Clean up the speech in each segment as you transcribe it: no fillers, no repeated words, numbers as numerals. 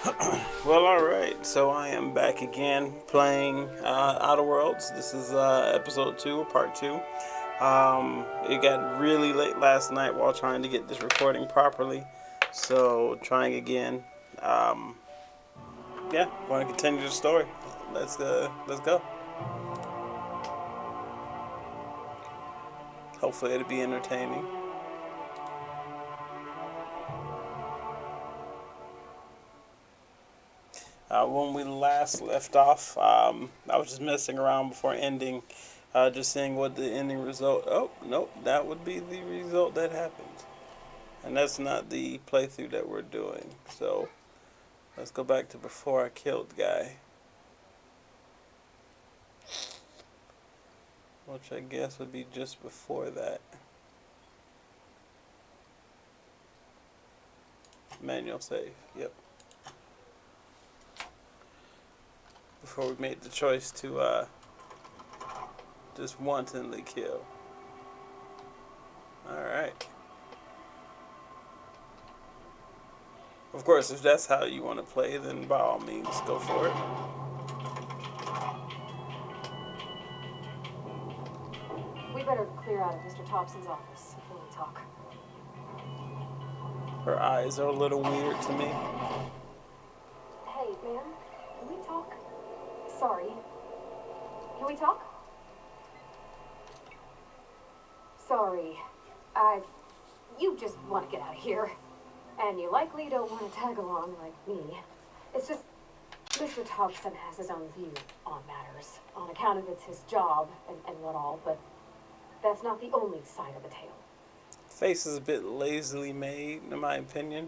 Well, alright, so I am back again playing Outer Worlds. This is episode 2, part 2. It got really late last night while trying to get this recording properly, so trying again. Um, yeah, want to continue the story. Let's go. Hopefully, it'll be entertaining. When we last left off, I was just messing around before ending, just seeing what the ending result. Oh, nope, that would be the result that happens. And that's not the playthrough that we're doing. So let's go back to before I killed guy. Which I guess would be just before that. Manual save. Yep. Before we made the choice to just wantonly kill. Alright. Of course, if that's how you want to play, then by all means, go for it. We better clear out of Mr. Thompson's office before we talk. Her eyes are a little weird to me. Hey, ma'am, can we talk? Sorry. Can we talk? Sorry. You just want to get out of here. And you likely don't want to tag along like me. It's just, Mr. Thompson has his own view on matters, on account of it's his job and what all, but that's not the only side of the tale. Face is a bit lazily made, in my opinion.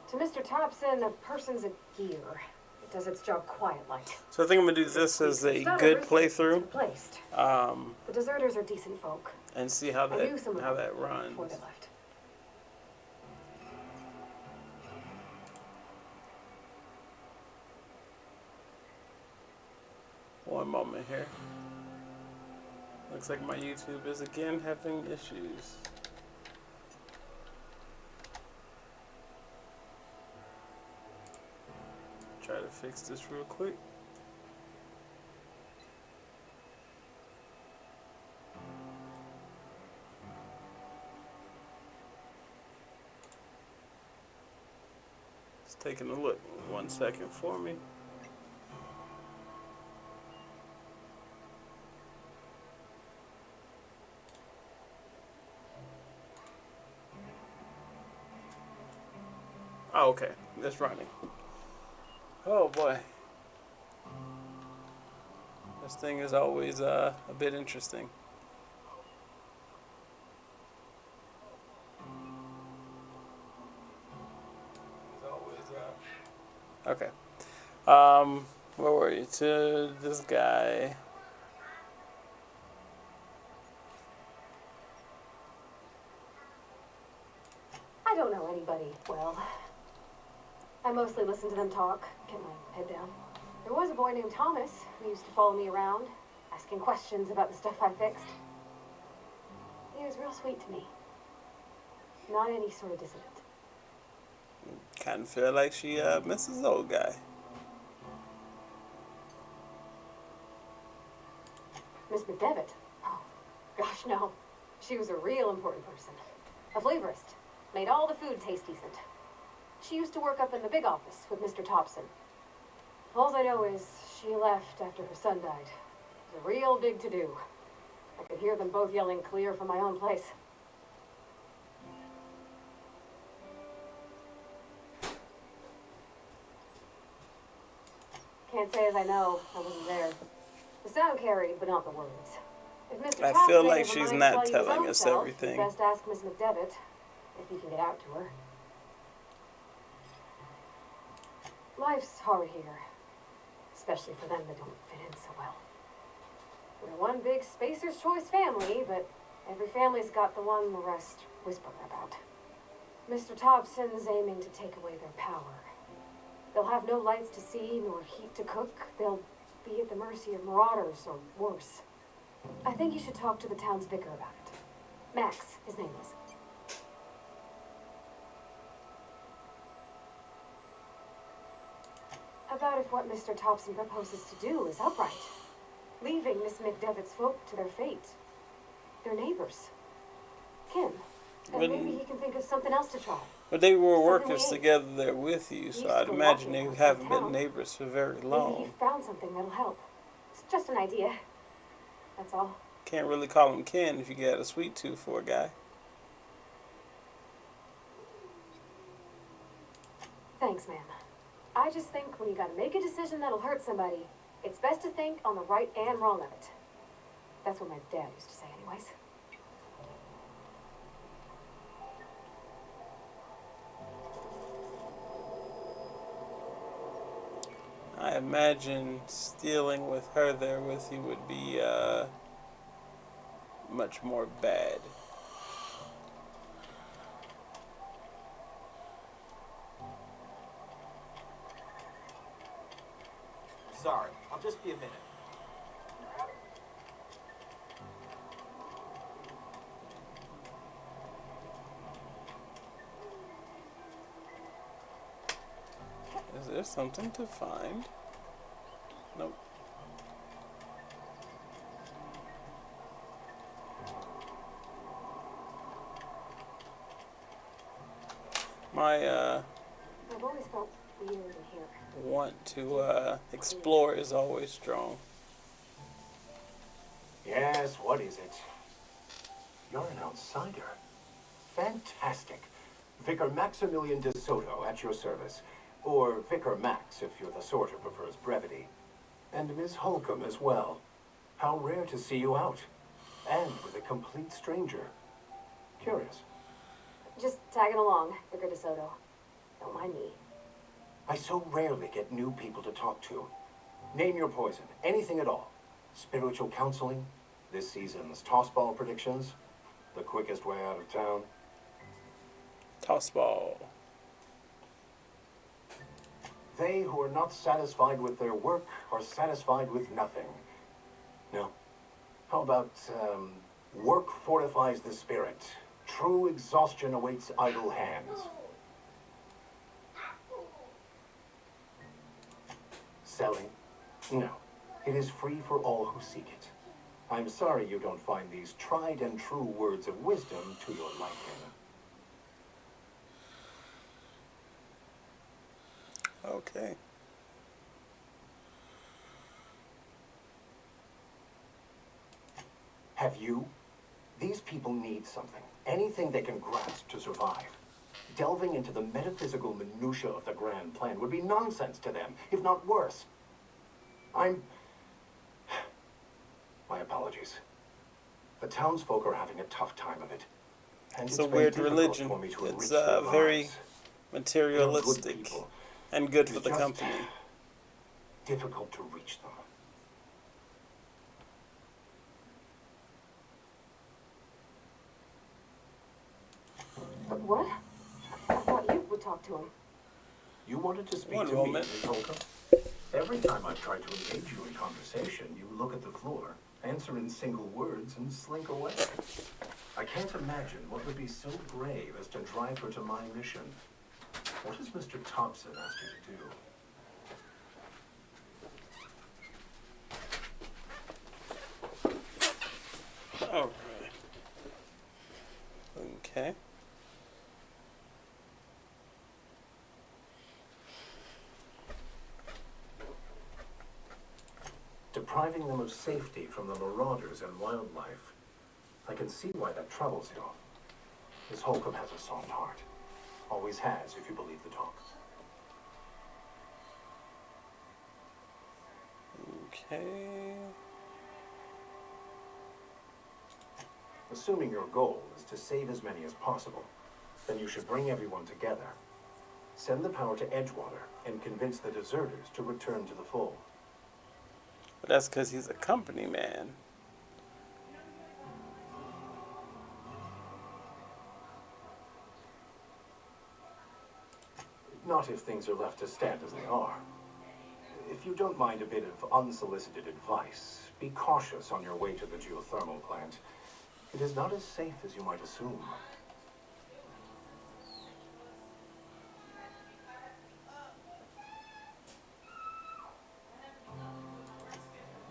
To Mr. Thompson, a person's a gear. It does its job quietly. So I think I'm gonna do this as a good playthrough. The deserters are decent folk. And see how that Before runs. they left. One moment here. Looks like my YouTube is again having issues. Try to fix this real quick. It's taking a look. 1 second for me. Oh, okay. It's running. Oh boy. This thing is always a bit interesting. Okay. Where were you? To this guy. I don't know anybody well. I mostly listen to them talk, get my head down. There was a boy named Thomas who used to follow me around, asking questions about the stuff I fixed. He was real sweet to me. Not any sort of dissident. Kind of feel like she misses old guy. Miss McDevitt? Oh, gosh, no. She was a real important person. A flavorist. Made all the food taste decent. She used to work up in the big office with Mr. Thompson. All I know is she left after her son died. It was a real big to-do. I could hear them both yelling clear from my own place. Can't say as I know. I wasn't there. The sound carried, but not the words. If Mr. I Thompson feel ain't like ever she's mind not to tell you his telling own us self, everything. Best ask Miss McDevitt, if you can get out to her. Life's hard here, especially for them that don't fit in so well. We're one big Spacer's Choice family, but every family's got the one the rest whisper about. Mr. Thompson's aiming to take away their power. They'll have no lights to see, nor heat to cook. They'll be at the mercy of marauders or worse. I think you should talk to the town's vicar about it. Max, his name is. About if what Mr. Thompson proposes to do is upright. Leaving Miss McDevitt's folk to their fate. Their neighbors. Kin. And maybe he can think of something else to try. But they were Something workers we ain't. together there with you, so I'd imagine they haven't been neighbors for very Maybe he long. found something that'll help. It's just an idea. That's all. Can't really call him Ken if you got a sweet tooth for a guy. Thanks, ma'am. I just think when you gotta make a decision that'll hurt somebody, it's best to think on the right and wrong of it. That's what my dad used to say anyways. I imagine stealing with her there with you would be much more bad. Sorry, I'll just be a minute. Is there something to find? Nope. My I've always felt weird in here. want to explore is always strong. Yes, what is it? You're an outsider. Fantastic. Vicar Maximilian de Soto at your service. Or Vicar Max, if you're the sort who prefers brevity. And Miss Holcomb as well. How rare to see you out. And with a complete stranger. Curious. Just tagging along, Vicar DeSoto. Don't mind me. I so rarely get new people to talk to. Name your poison. Anything at all. Spiritual counseling. This season's tossball predictions. The quickest way out of town. Toss ball. They who are not satisfied with their work are satisfied with nothing. No. How about, work fortifies the spirit. True exhaustion awaits idle hands. Selling? No. It is free for all who seek it. I'm sorry you don't find these tried and true words of wisdom to your liking. Okay. Have you? These people need something. Anything they can grasp to survive. Delving into the metaphysical minutiae of the grand plan would be nonsense to them, if not worse. My apologies. The townsfolk are having a tough time of it. And It's a been weird difficult religion. for me to It's enrich their very lives. materialistic They're good people. and good for It's the just company. difficult to reach them. But what? I thought you would talk to him. You wanted to speak One to moment. me, Miss Holcomb? Every time I've tried to engage you in conversation, you look at the floor, answer in single words, and slink away. I can't imagine what would be so brave as to drive her to my mission. What has Mr. Thompson asked you to do? Alright. Okay. Depriving them of safety from the marauders and wildlife. I can see why that troubles you. Miss Holcomb has a soft heart. Always has, if you believe the talk. Okay. Assuming your goal is to save as many as possible, then you should bring everyone together. Send the power to Edgewater and convince the deserters to return to the fold. But that's because he's a company man. Not if things are left to stand as they are. If If you don't mind a bit of unsolicited advice, be cautious on your way to the geothermal plant. It is not as safe as you might assume.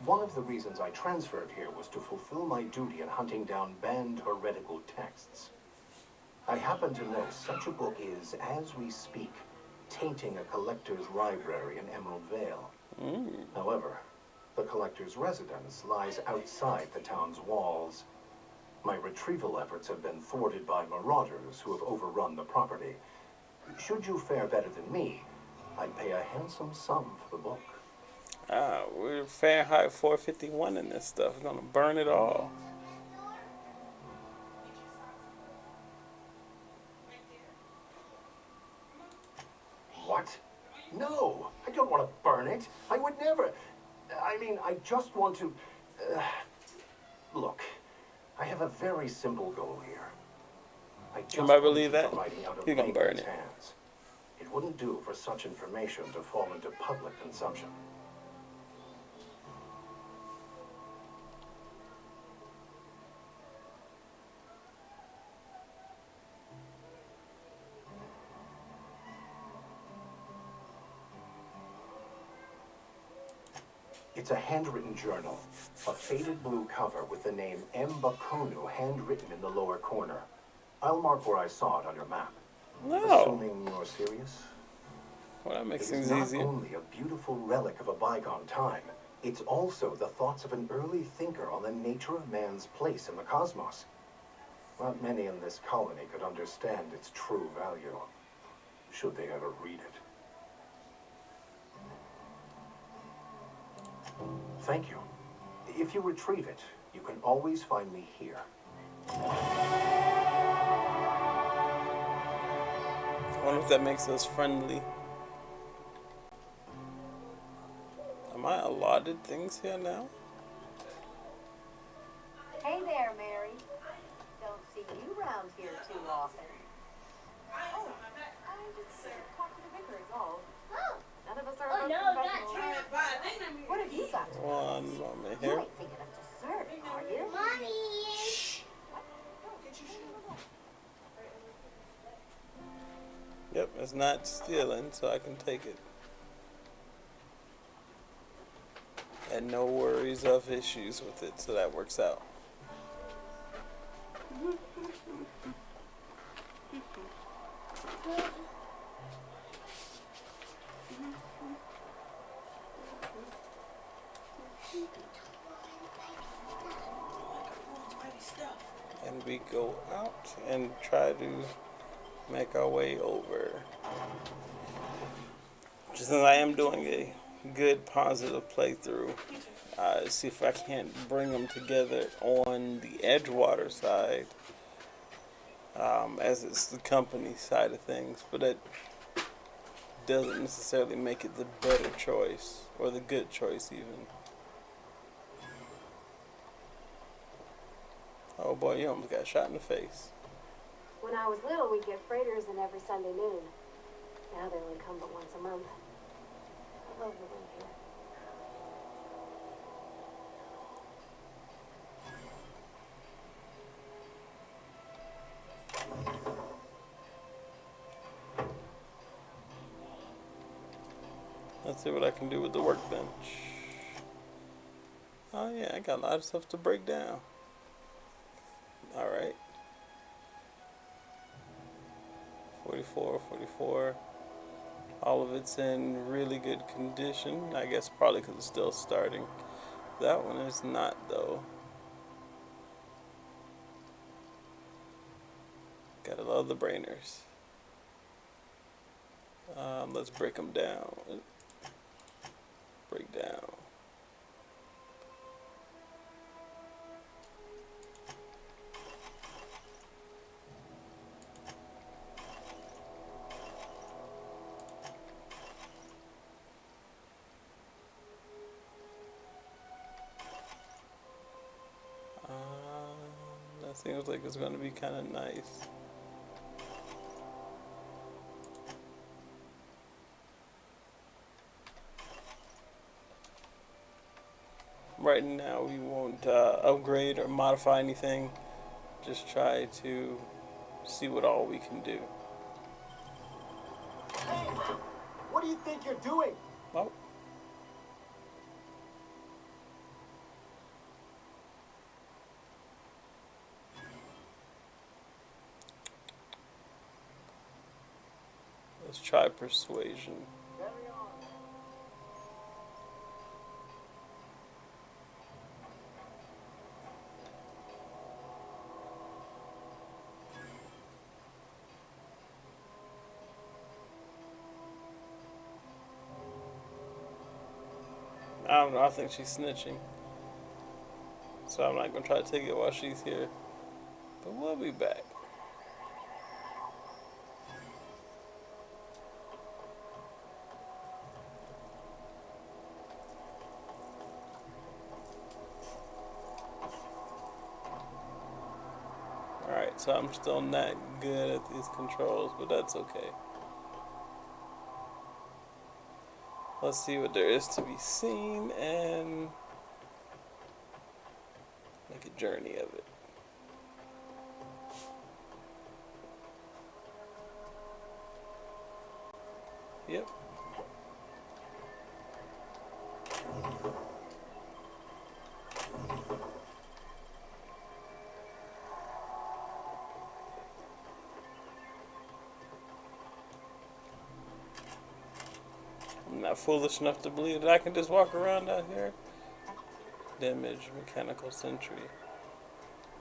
One of the reasons I transferred here was to fulfill my duty in hunting down banned heretical texts. I happen to know such a book is, as we speak, tainting a collector's library in Emerald Vale. However, the collector's residence lies outside the town's walls. My retrieval efforts have been thwarted by marauders who have overrun the property. Should you fare better than me, I'd pay a handsome sum for the book. We're Fahrenheit 451 in this stuff. We're gonna burn it all. What? No, I don't want to burn it. I would never. I mean, I just want to. Look, I have a very simple goal here. I just Anybody want believe to keep that? from writing out of You're gonna burn Nathan's it. hands. It wouldn't do for such information to fall into public consumption. It's a handwritten journal, a faded blue cover with the name M. Bakonu handwritten in the lower corner. I'll mark where I saw it on your map. No. Assuming you're serious, Well, that it makes is things not easier. only a beautiful relic of a bygone time, it's also the thoughts of an early thinker on the nature of man's place in the cosmos. Not many in this colony could understand its true value, should they ever read it. Thank you. If you retrieve it, you can always find me here. I wonder if that makes us friendly. Am I allotted things here now? Hey there, Mary. Don't see you around here too often. Oh, I just talked to the vicar is all. None of us are Oh, book no, professionals. not true. What have you got? One moment You here. ain't thinking of dessert, are you? Yep, it's not stealing, so I can take it. And no worries of issues with it, so that works out. And we go out and try to make our way over. Just as I am doing a good positive playthrough, see if I can't bring them together on the Edgewater side, as it's the company side of things, but that doesn't necessarily make it the better choice or the good choice even. Oh boy, you almost got shot in the face. When I was little, we'd get freighters in every Sunday noon. Now they only come but once a month. I love the wind here. Let's see what I can do with the workbench. Oh yeah, I got a lot of stuff to break down. Alright. 44, 44. All of it's in really good condition. I guess probably because it's still starting. That one is not though. Gotta love the brainers. Let's break them down. Break down. That seems like it's going to be kind of nice. right now we won't upgrade or modify anything. Just try to see what all we can do. Hey, what do you think you're doing? Oh. Let's try persuasion. Carry on. I don't know, I think she's snitching. So I'm not gonna try to take it while she's here. But we'll be back. Alright, so I'm still not good at these controls, but that's okay. Let's see what there is to be seen and make a journey of it. Yep. I'm not foolish enough to believe that I can just walk around out here. Damage, mechanical sentry.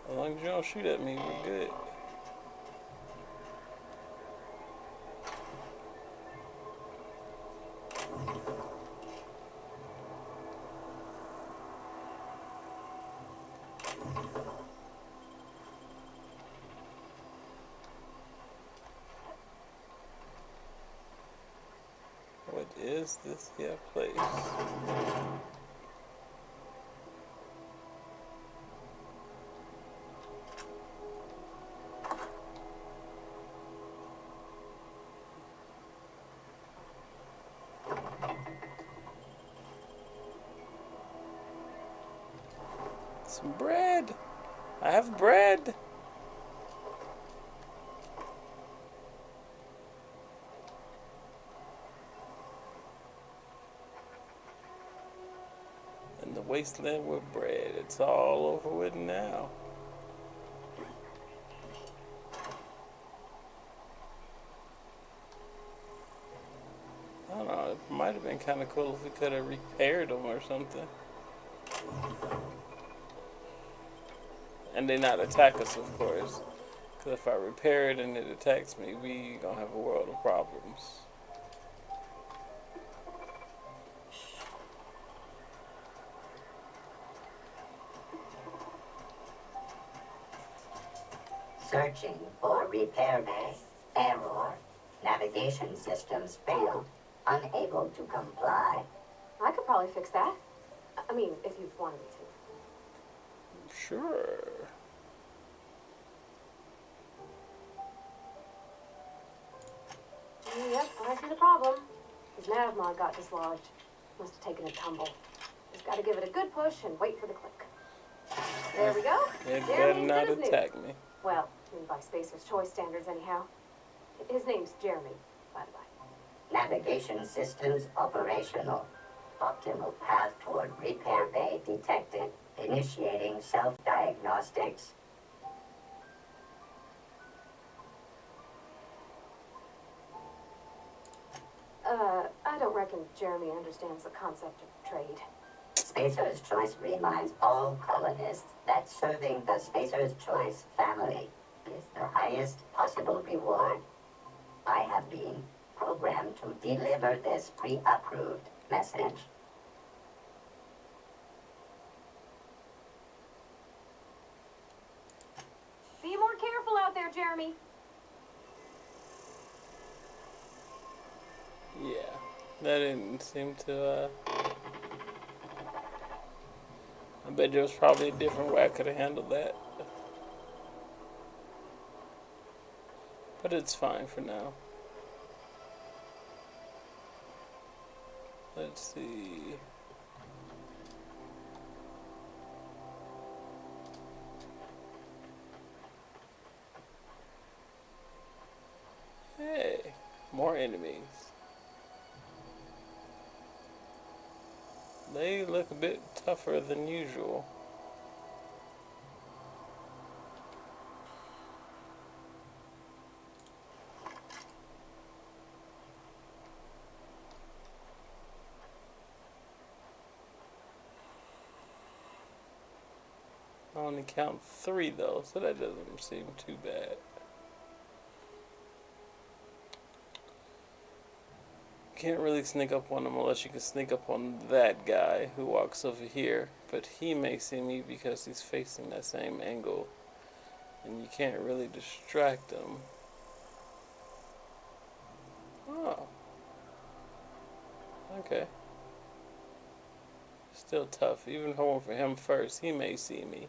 As long as you don't shoot at me, we're good. What is this here place? Some bread. I have bread. In the wasteland with bread. It's all over with now. I don't know. It might have been kind of cool if we could have repaired them or something. And they not attack us, of course. Because if I repair it and it attacks me, we gonna have a world of problems. Searching for repair bay. Error. Navigation systems failed. Unable to comply. I could probably fix that. I mean, if you wanted me to. Sure. Yep, I see the problem. His navmod got dislodged. Must have taken a tumble. Just gotta give it a good push and wait for the click. There we go. It There better means not it is new. attack me. Well, by Spacer's Choice standards anyhow. His name's Jeremy, by the by. Navigation systems operational. Optimal path toward repair bay detected. Initiating self-diagnostics. I don't reckon Jeremy understands the concept of trade. Spacer's Choice reminds all colonists that serving the Spacer's Choice family is the highest possible reward. I have been programmed to deliver this pre-approved message. Be more careful out there, Jeremy. Yeah. That didn't seem to, I bet there was probably a different way I could have handled that. But it's fine for now. Let's see. More enemies. They look a bit tougher than usual. I only count 3 though, so that doesn't seem too bad. Can't really sneak up on him unless you can sneak up on that guy who walks over here, but he may see me because he's facing that same angle, and you can't really distract him. Oh. Okay. Still tough. Even going for him first, he may see me.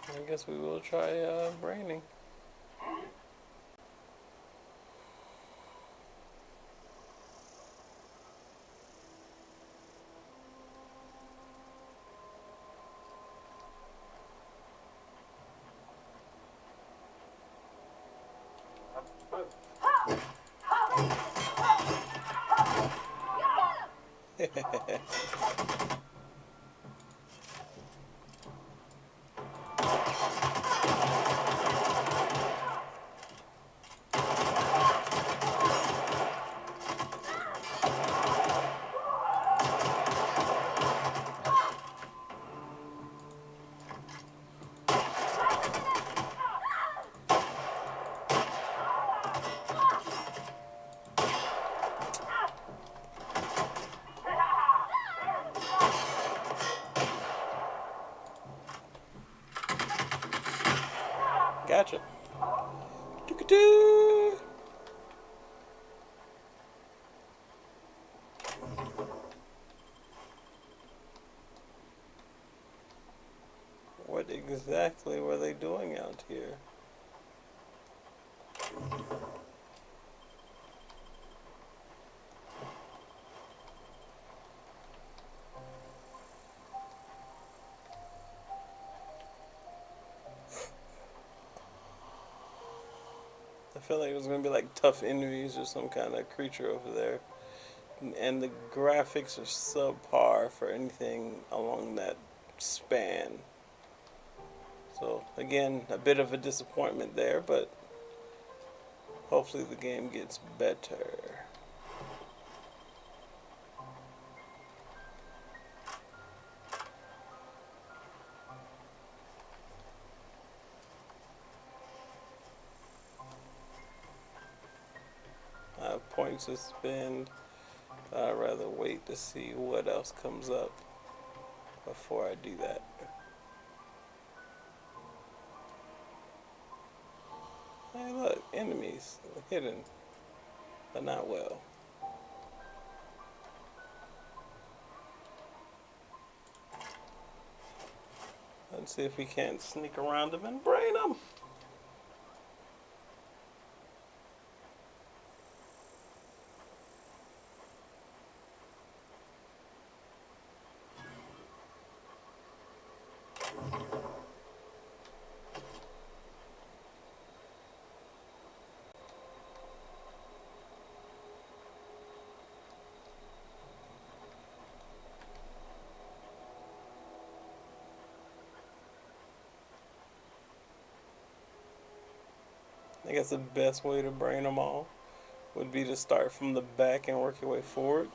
I guess we will try braining. Gotcha. Doo-ka-doo. What exactly were they doing out here? I feel like it was gonna be like tough enemies or some kind of creature over there. And the graphics are subpar for anything along that span. So again, a bit of a disappointment there, but hopefully the game gets better. I have points to spend. I'd rather wait to see what else comes up before I do that. Hey look, enemies hidden, but not well. Let's see if we can't sneak around them and brain them. I guess the best way to brain them all would be to start from the back and work your way forward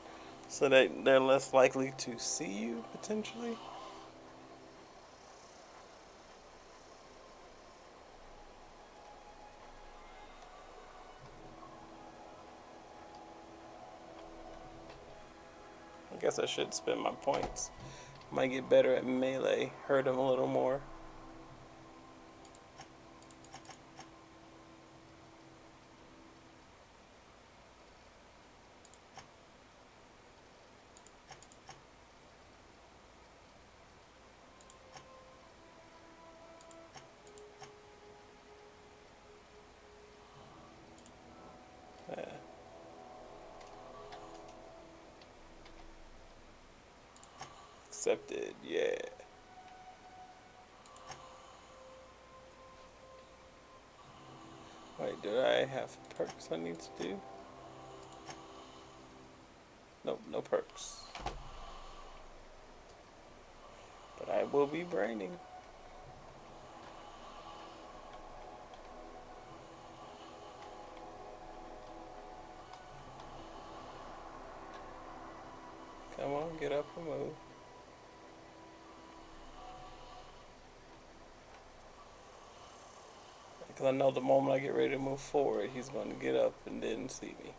so that they're less likely to see you, potentially. I guess I should spend my points. Might get better at melee, hurt them a little more. Accepted, yeah. Wait, do I have perks I need to do? Nope, no perks. But I will be braining. Come on, get up and move. Because I know the moment I get ready to move forward, he's going to get up and then see me.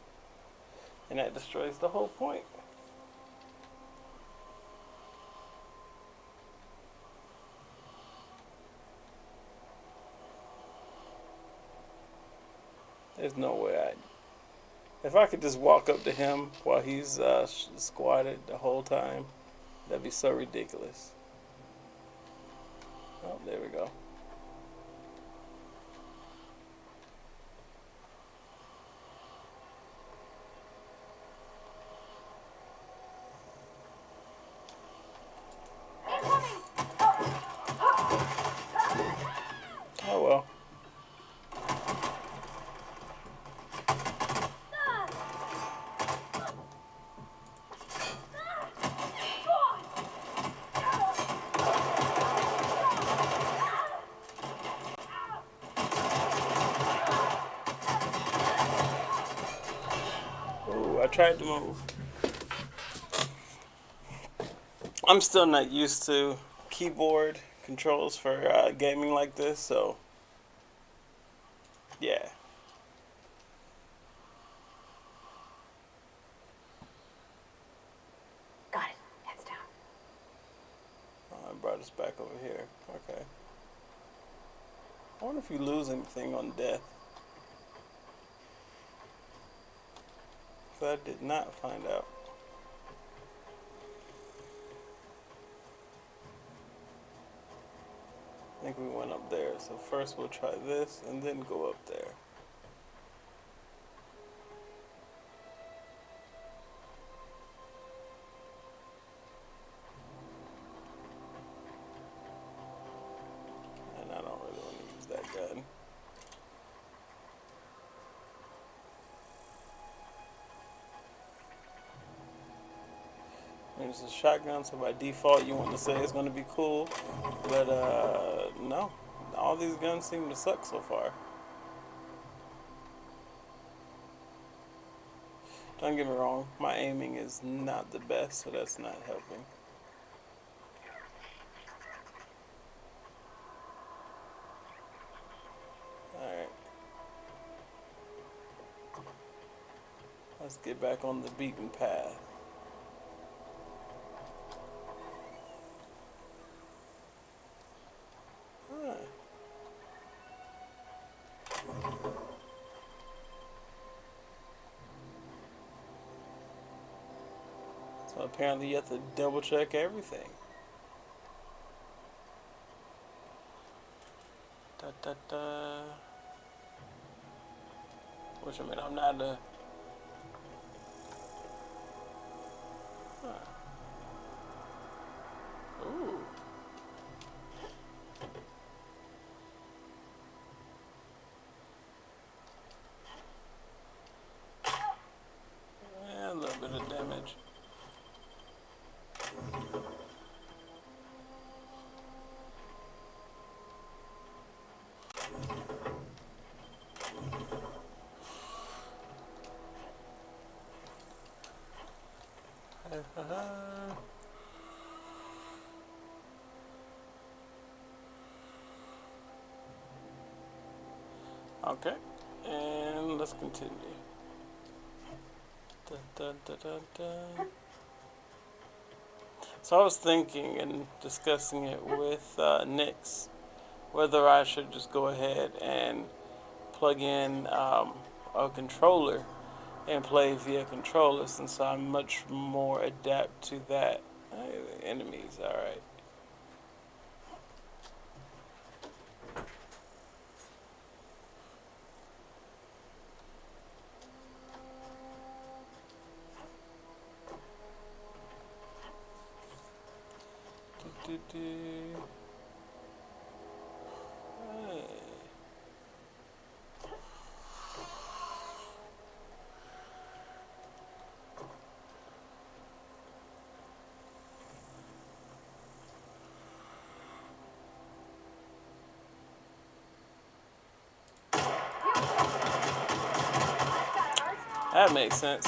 And that destroys the whole point. There's no way I... If I could just walk up to him while he's squatted the whole time, that'd be so ridiculous. Oh, there we go. Oh well. Ooh, I tried to move. I'm still not used to keyboard controls for gaming like this, so yeah. Got it. Heads down. Oh, I brought us back over here. Okay. I wonder if you lose anything on death. So I did not find out. I think we went up there. So first we'll try this and then go up there. And I don't really want to use that gun. It's a shotgun, so by default you want to say it's going to be cool. But no. All these guns seem to suck so far. Don't get me wrong, my aiming is not the best, so that's not helping. Alright. Let's get back on the beaten path. Huh. So apparently you have to double check everything. Da, da, da. Which I mean, I'm not a... Huh. Ooh. A little bit of damage. Okay, and let's continue. Da, da, da, da, da. So I was thinking and discussing it with Nix, whether I should just go ahead and plug in a controller and play via controller, since I'm much more adept to that. Enemies, alright. Hey. That makes sense.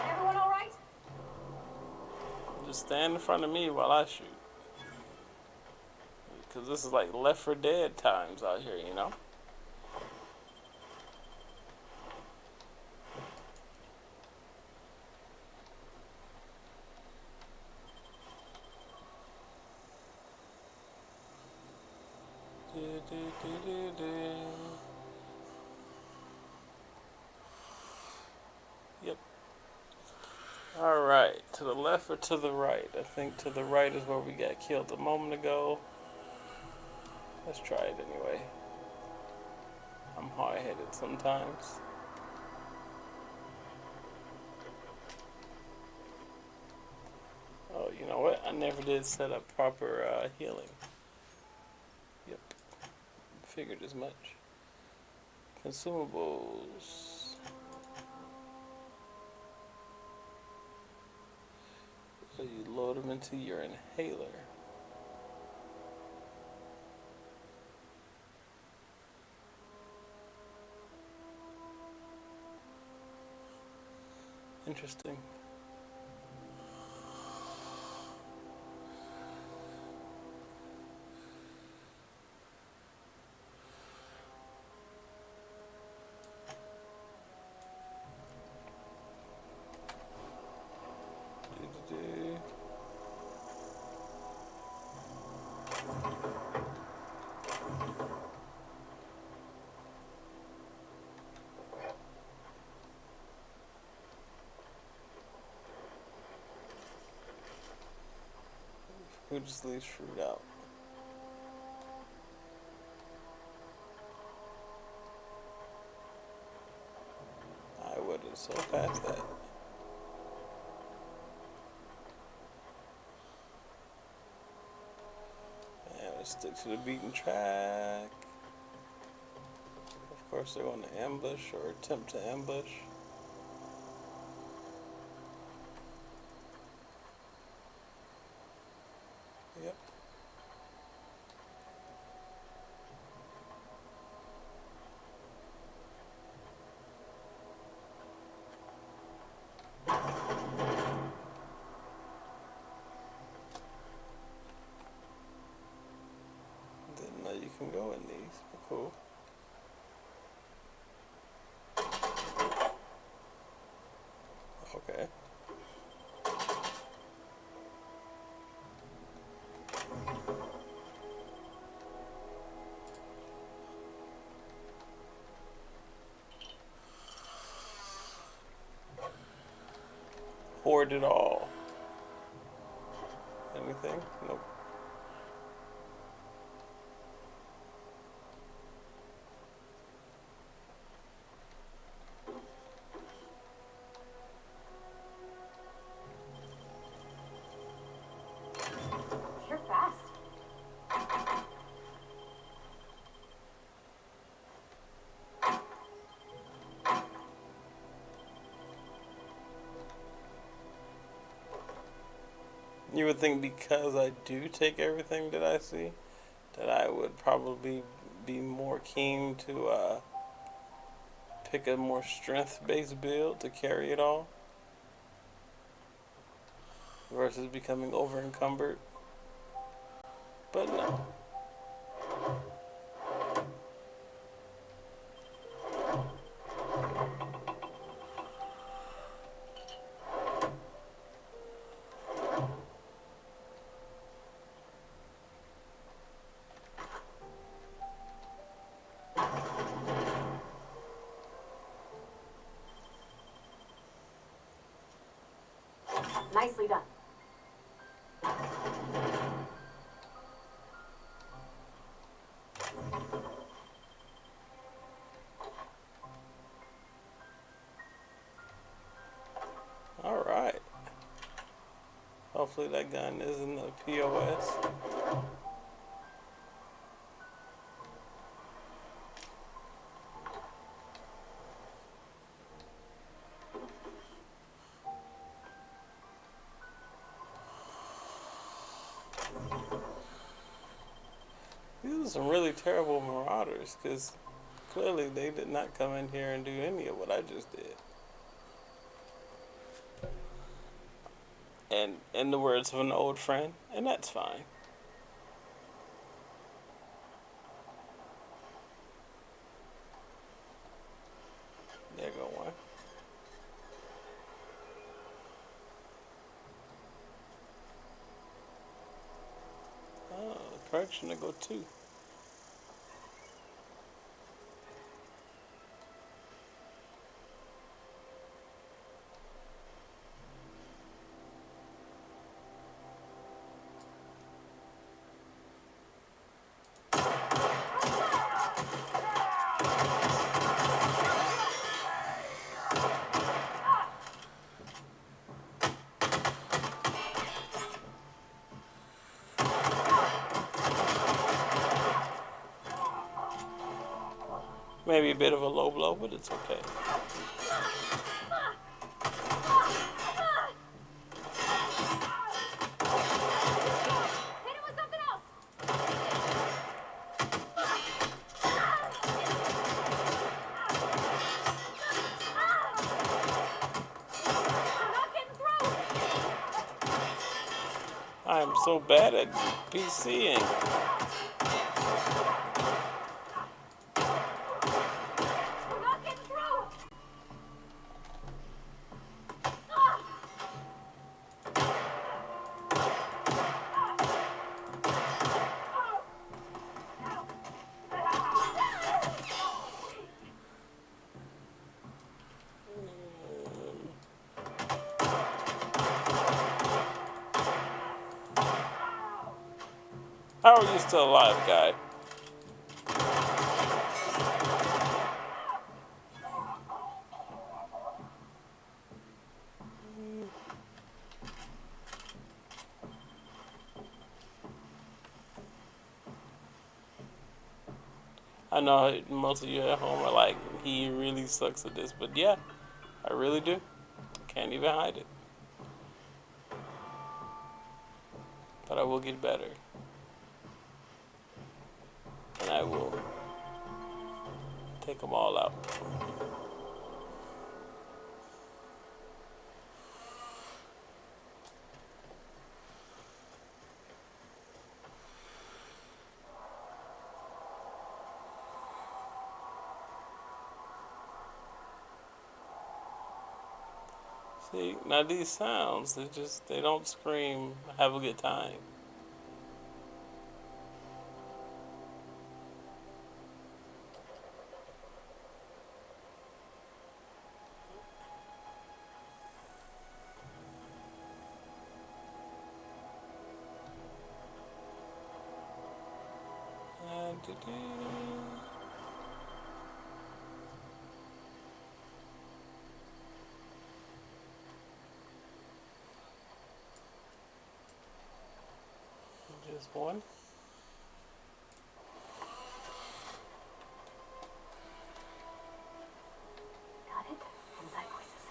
Everyone all right? Just stand in front of me while I shoot. Because this is like Left 4 Dead times out here, you know? Yep. Alright, to the left or to the right? I think to the right is where we got killed a moment ago. Let's try it anyway. I'm hard-headed sometimes. Oh, you know what? I never did set up proper healing. Yep. Figured as much. Consumables. So you load them into your inhaler. Interesting. Who just leaves fruit out? I would have so fast that. And let's stick to the beaten track. Of course, they're going to ambush or attempt to ambush. Yep. Didn't know you can go in these, but cool. Okay. Hoard it all. Anything? Nope. You're fast. You would think because I do take everything that I see, that I would probably be more keen to pick a more strength-based build to carry it all versus becoming over-encumbered. But no. Nicely done. Hopefully that gun isn't a POS. These are some really terrible marauders, because clearly they did not come in here and do any of what I just did. And in the words of an old friend, and that's fine. There go one. Oh, correction to go two. Maybe a bit of a low blow, but it's okay. Hit him with something else! You're not getting through! I am so bad at PCing. You're not getting through! How are you still alive, guy? I know most of you at home are like, he really sucks at this, but yeah, I really do. Can't even hide it. But I will get better. And I will take them all out. See, now these sounds, they don't scream, have a good time. Just one. Got it? Inside voices.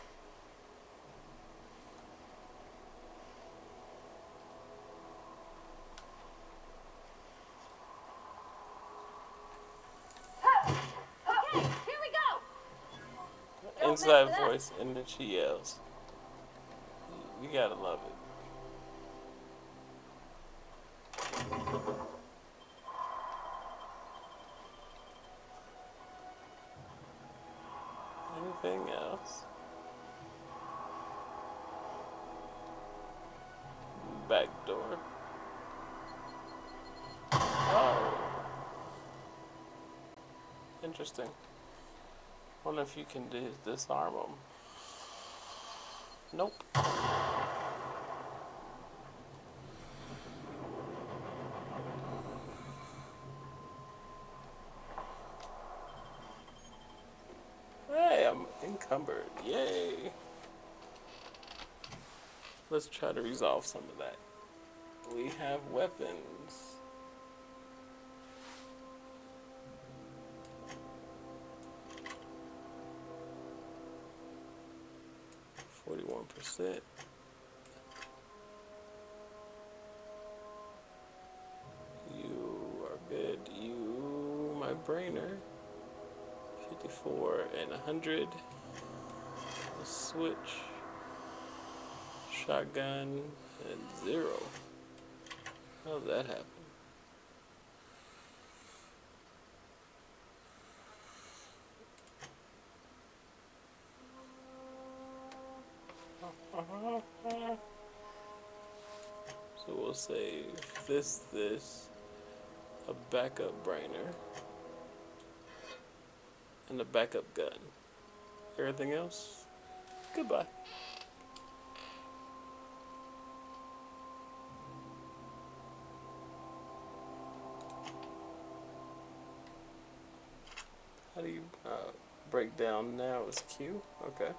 Okay, here we go! Inside voice, and then she yells. You gotta love it. Anything else? Back door. Oh. Interesting. Wonder if you can disarm them. Nope. Hey, I'm encumbered. Yay. let's try to resolve some of that. We have weapons. %. You are good. You, my brainer. 54 and 100. A switch. Shotgun and 0. How did that happen? So we'll save this, a backup brainer, and a backup gun. Everything else, goodbye. How do you break down now is Q? Okay.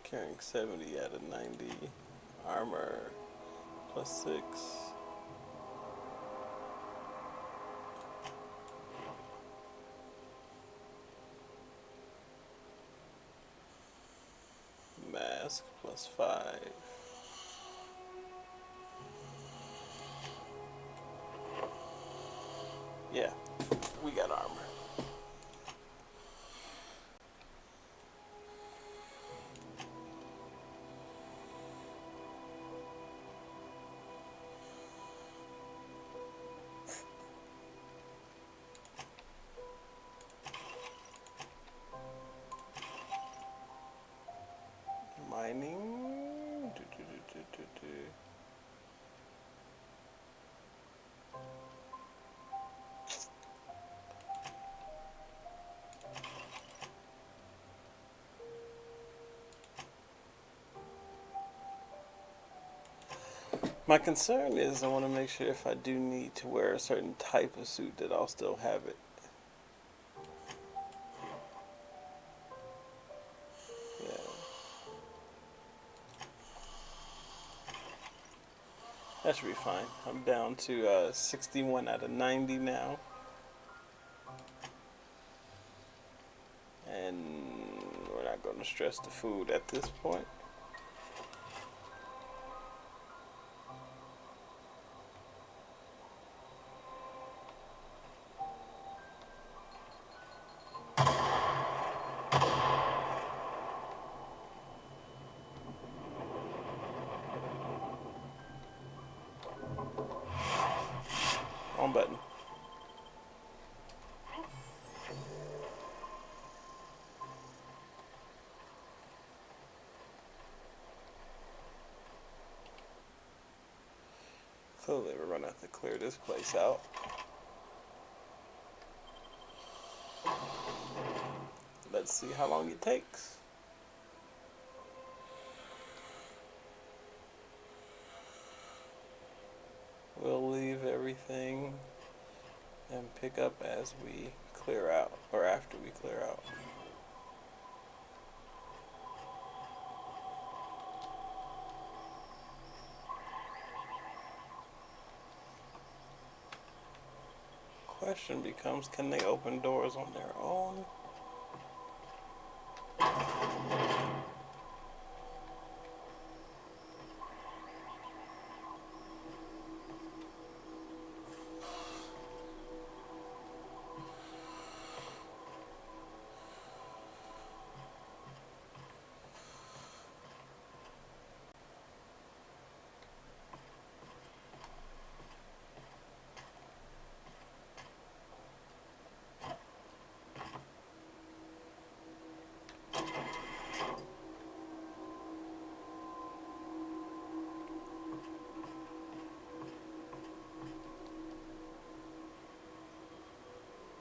Carrying 70 out of 90. Armor +6. Mask +5. Yeah, we got armor. Mining. My concern is I want to make sure if I do need to wear a certain type of suit that I'll still have it. Yeah. That should be fine. I'm down to 61 out of 90 now. And we're not going to stress the food at this point. Wrong button. Clearly we're going to have to clear this place out. Let's see how long it takes. We'll leave everything and pick up as we clear out, or after we clear out. Question becomes, can they open doors on their own?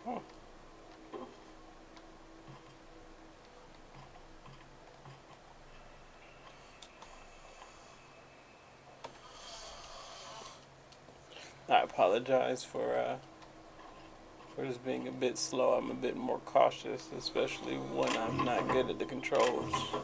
Huh. I apologize for just being a bit slow. I'm a bit more cautious, especially when I'm not good at the controls. Huh.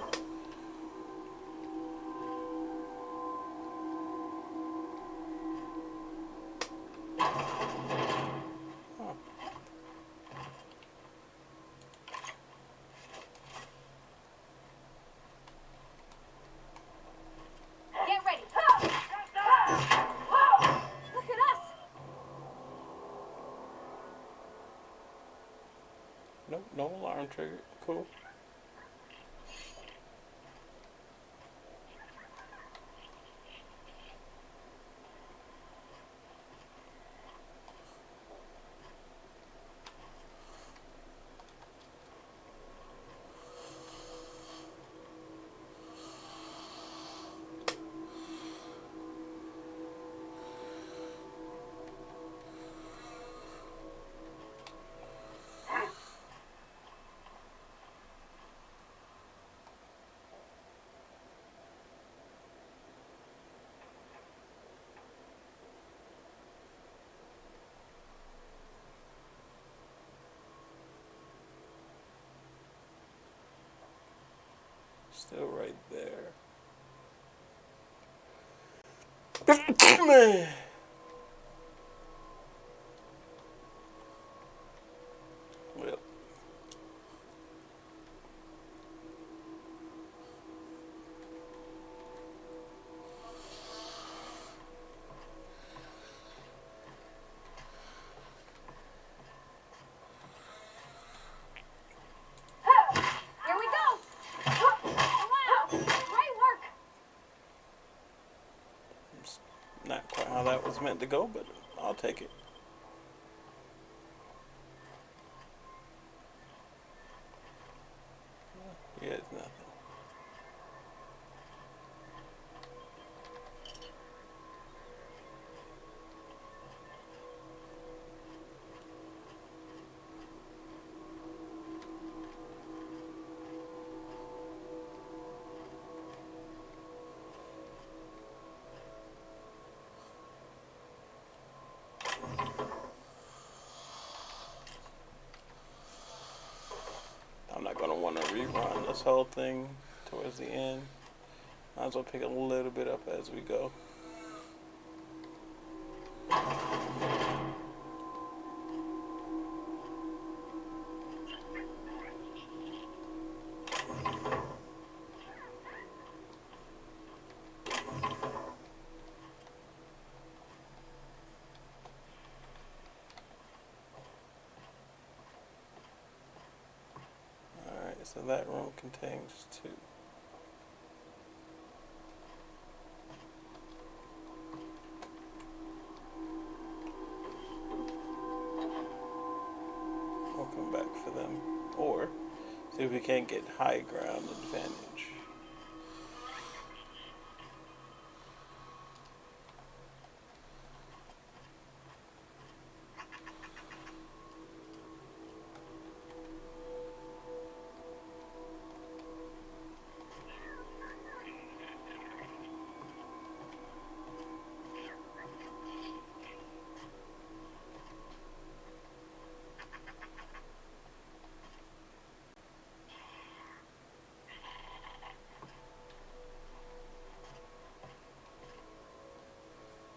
Get ready. Look at us. Nope, no alarm trigger. Cool. Still right there. Man. Well. Here we go. Wow. Great work. It's not quite how that was meant to go, but I'll take it. Yeah, it's nothing. I'm not gonna want to rerun this whole thing towards the end. Might as well pick a little bit up as we go. Alright, so that room contains 2. We'll come back for them. Or see if we can't get high ground advantage.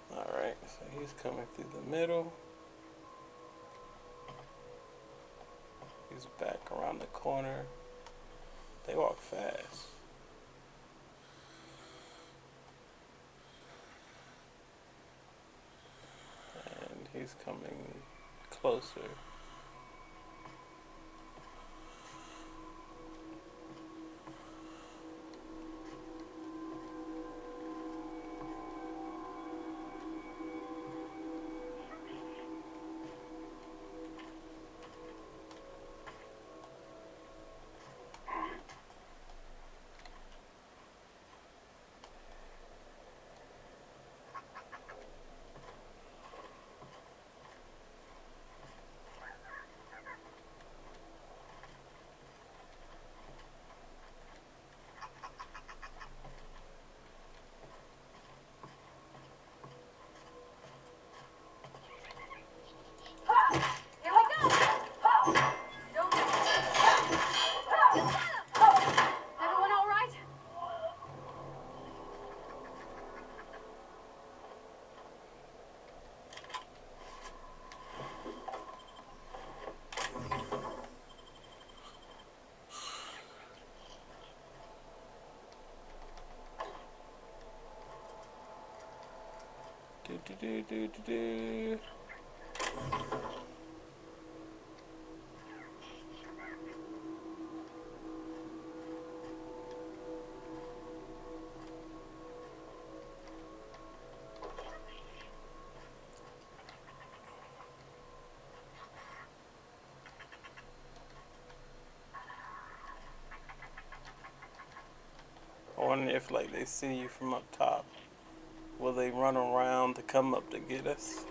Alright, so he's coming through the middle. He's back around the corner. They walk fast. And he's coming closer. Do. I wonder if like they see you from up top, will they run around to come up to get us?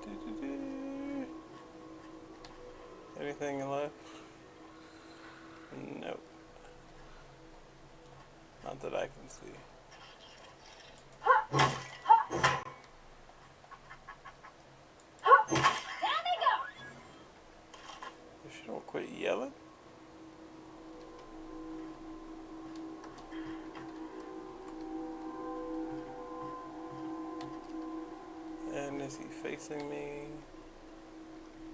Do. Anything left? Nope. Not that I can see. If you don't quit yelling. And is he facing me?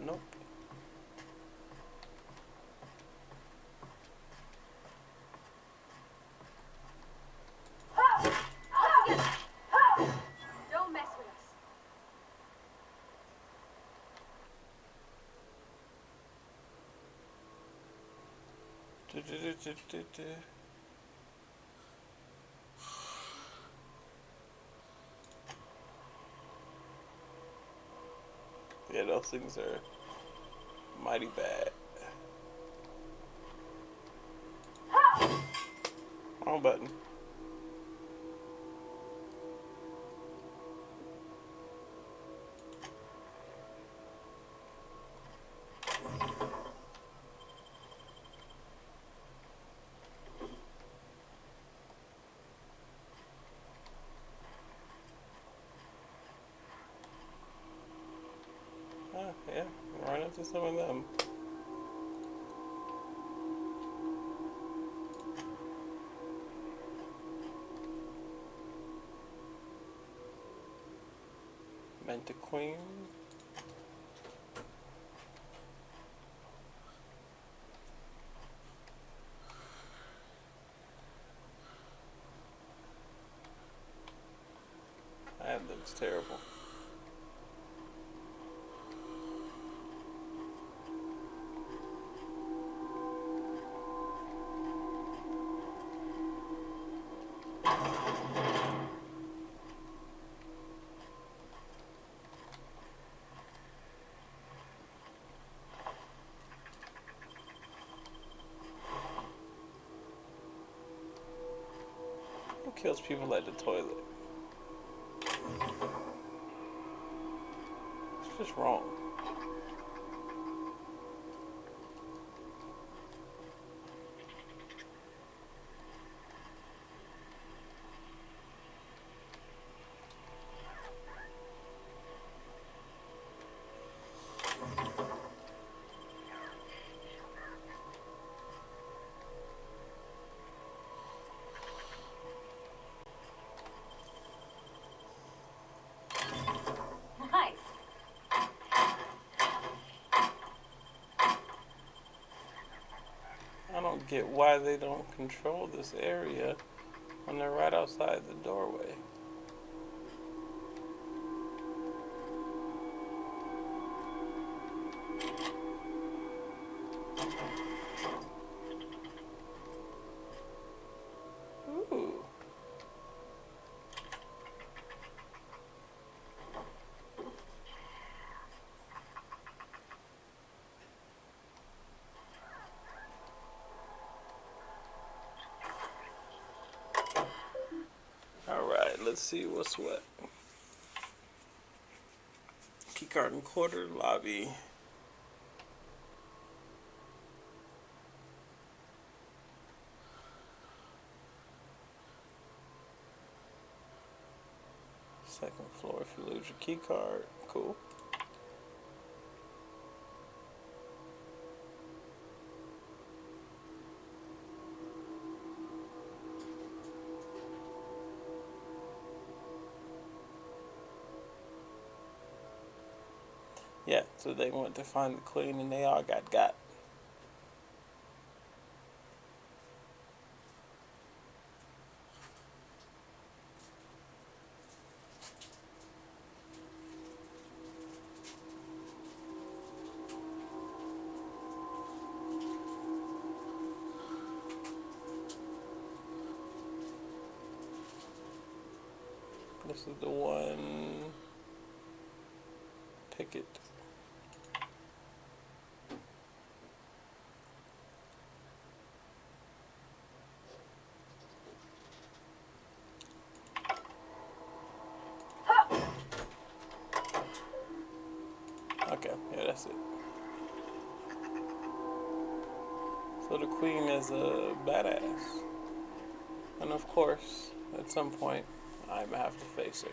Nope. Don't mess with us. Do. Yeah, those things are mighty bad. Wrong button. Oh, yeah, run into some of them. Mantiqueen. That looks terrible. Who kills people at the toilet? It's just wrong. Nice. I don't get why they don't control this area when they're right outside the doorway. Ooh. Alright, let's see what's what. Keycard and quarter lobby. Second floor if you lose your key card. Cool. Yeah, so they went to find the queen and they all got. This is the one. Picket. Okay, yeah, that's it. So the queen is a badass. And of course, at some point, I'm gonna have to face her.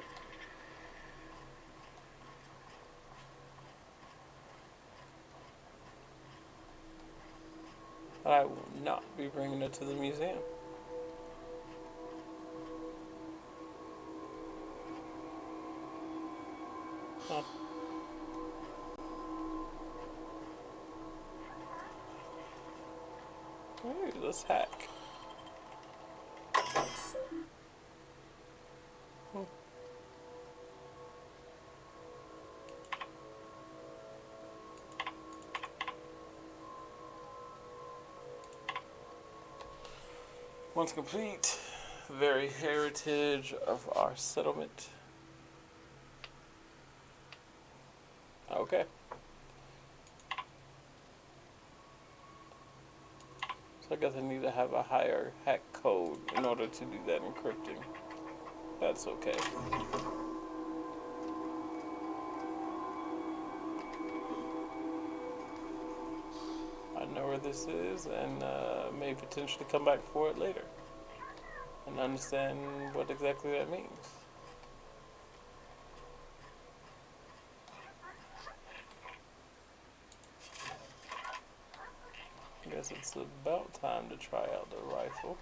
But I will not be bringing her to the museum. Huh. Alright, let's hack. Once complete, very heritage of our settlement. Okay. So I guess I need to have a higher hack code in order to do that encrypting. That's okay. I know where this is and may potentially come back for it later and understand what exactly that means. I guess it's about time to try out the rifle.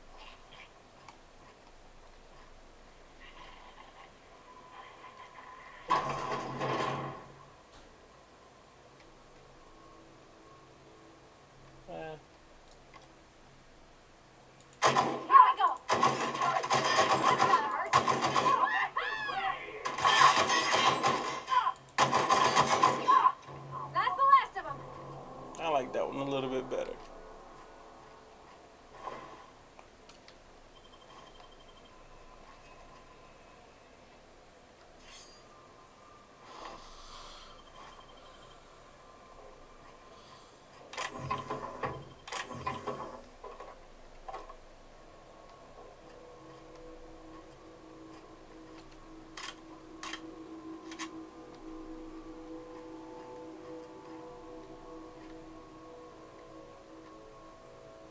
I like that one a little bit better.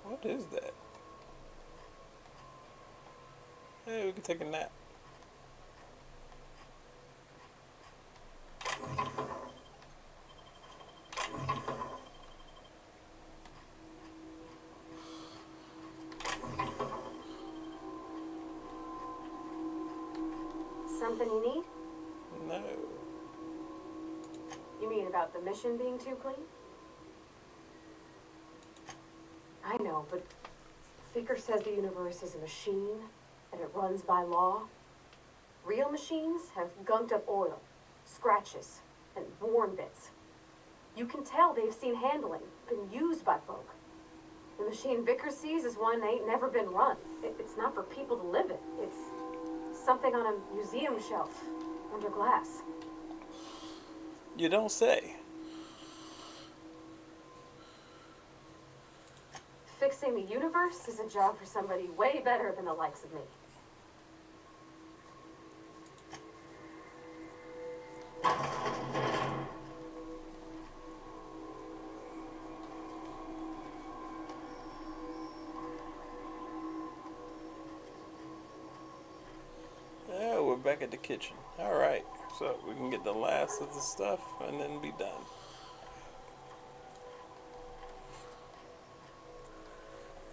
What is that? Hey, we can take a nap. Something you need? No. You mean about the mission being too clean? I know, but Vicker says the universe is a machine, and it runs by law. Real machines have gunked up oil, scratches, and worn bits. You can tell they've seen handling, been used by folk. The machine Vicker sees is one that ain't never been run. It's not for people to live in. It's something on a museum shelf, under glass. You don't say. Fixing the universe is a job for somebody way better than the likes of me. Yeah, we're back at the kitchen. Alright, so we can get the last of the stuff and then be done.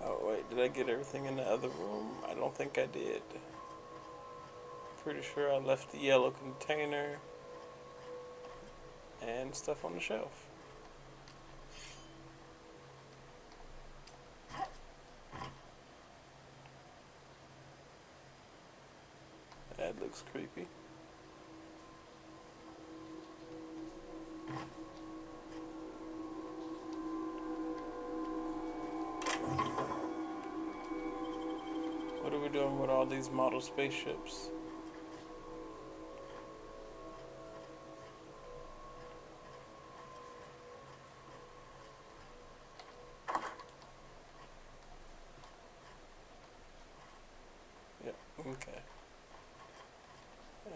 Oh wait, did I get everything in the other room? I don't think I did. Pretty sure I left the yellow container and stuff on the shelf. That looks creepy. What are we doing with all these model spaceships?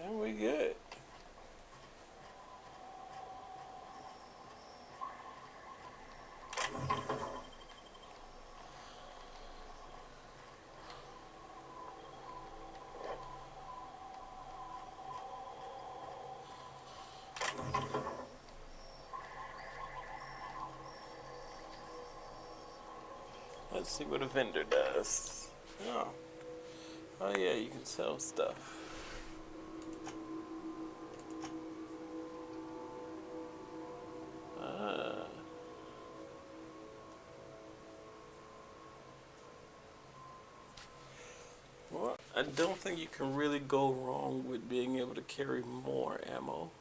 And we good. Let's see what a vendor does. Oh. Oh yeah, you can sell stuff. Ah. Well, I don't think you can really go wrong with being able to carry more ammo.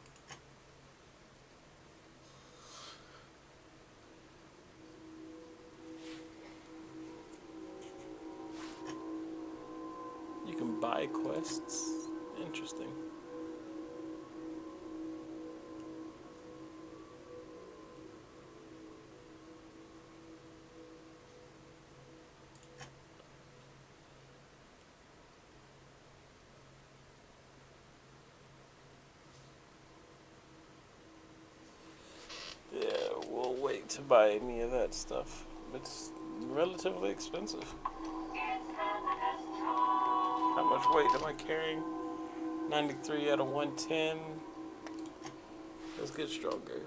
You can buy quests. Interesting. Yeah, we'll wait to buy any of that stuff. It's relatively expensive. How much weight am I carrying? 93 out of 110. Let's get stronger.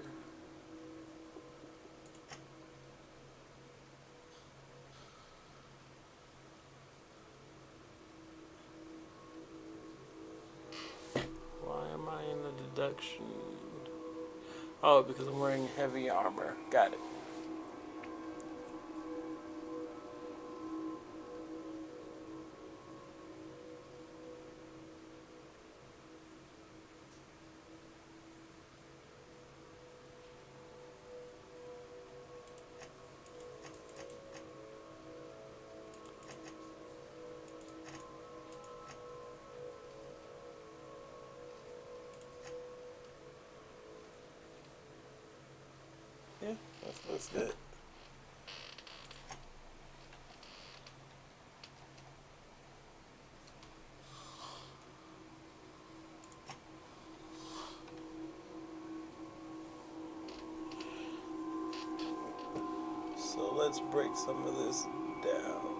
Why am I in the deduction? Oh, because I'm wearing heavy armor. Got it. Yeah, that looks good. So let's break some of this down.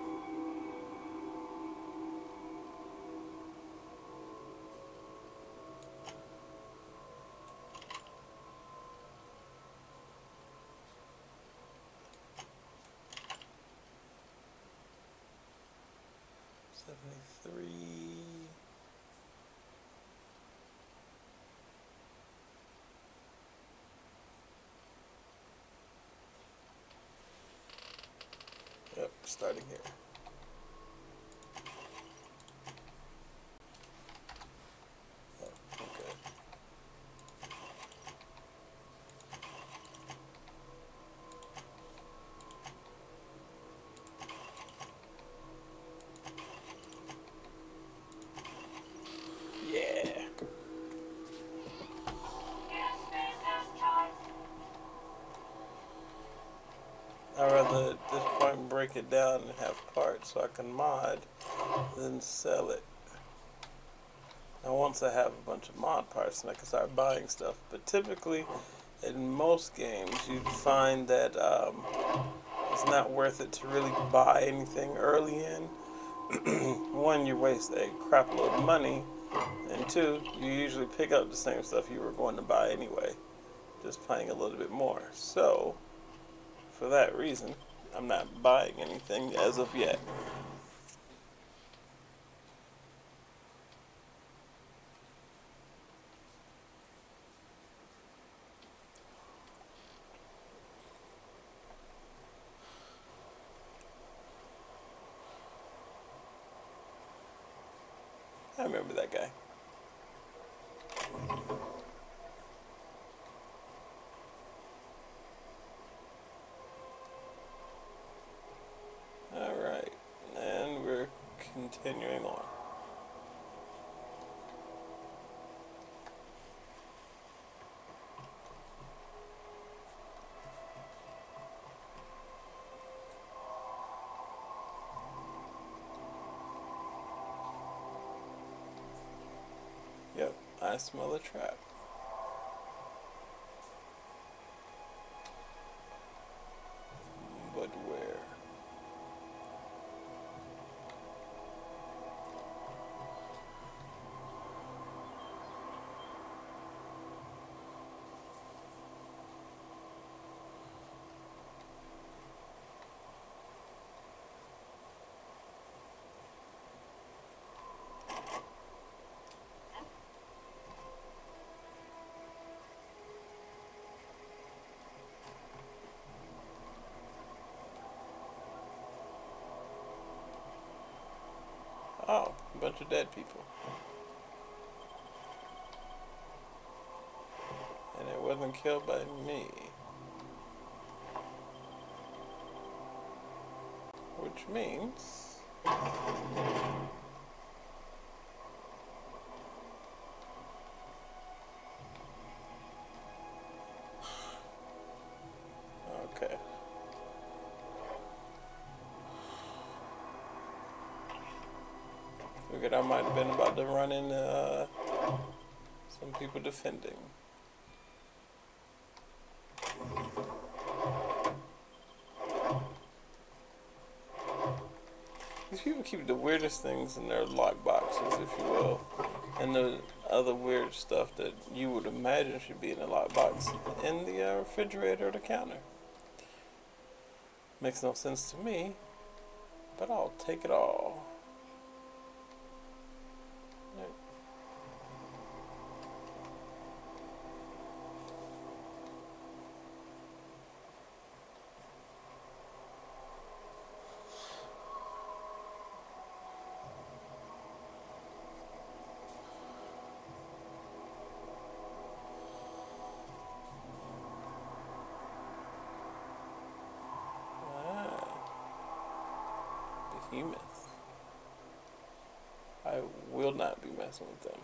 Three. Yep, starting here. Oh, okay. Yeah. I'd rather at this point break it down and have parts so I can mod than sell it. Now once I have a bunch of mod parts, then I can start buying stuff. But typically, in most games, you'd find that it's not worth it to really buy anything early in. One, you waste a crap load of money, and two, you usually pick up the same stuff you were going to buy anyway, just paying a little bit more. So, for that reason, I'm not buying anything as of yet. I remember that guy. Alright, and we're continuing on. Yep, I smell a trap. But where? Oh, a bunch of dead people. And it wasn't killed by me. Which means... Okay. Figured I might have been about to run into some people defending. These people keep the weirdest things in their lock boxes, if you will, and the other weird stuff that you would imagine should be in the lock box in the refrigerator or the counter. Makes no sense to me, but I'll take it all. Right. Behemoth. I will not be messing with them.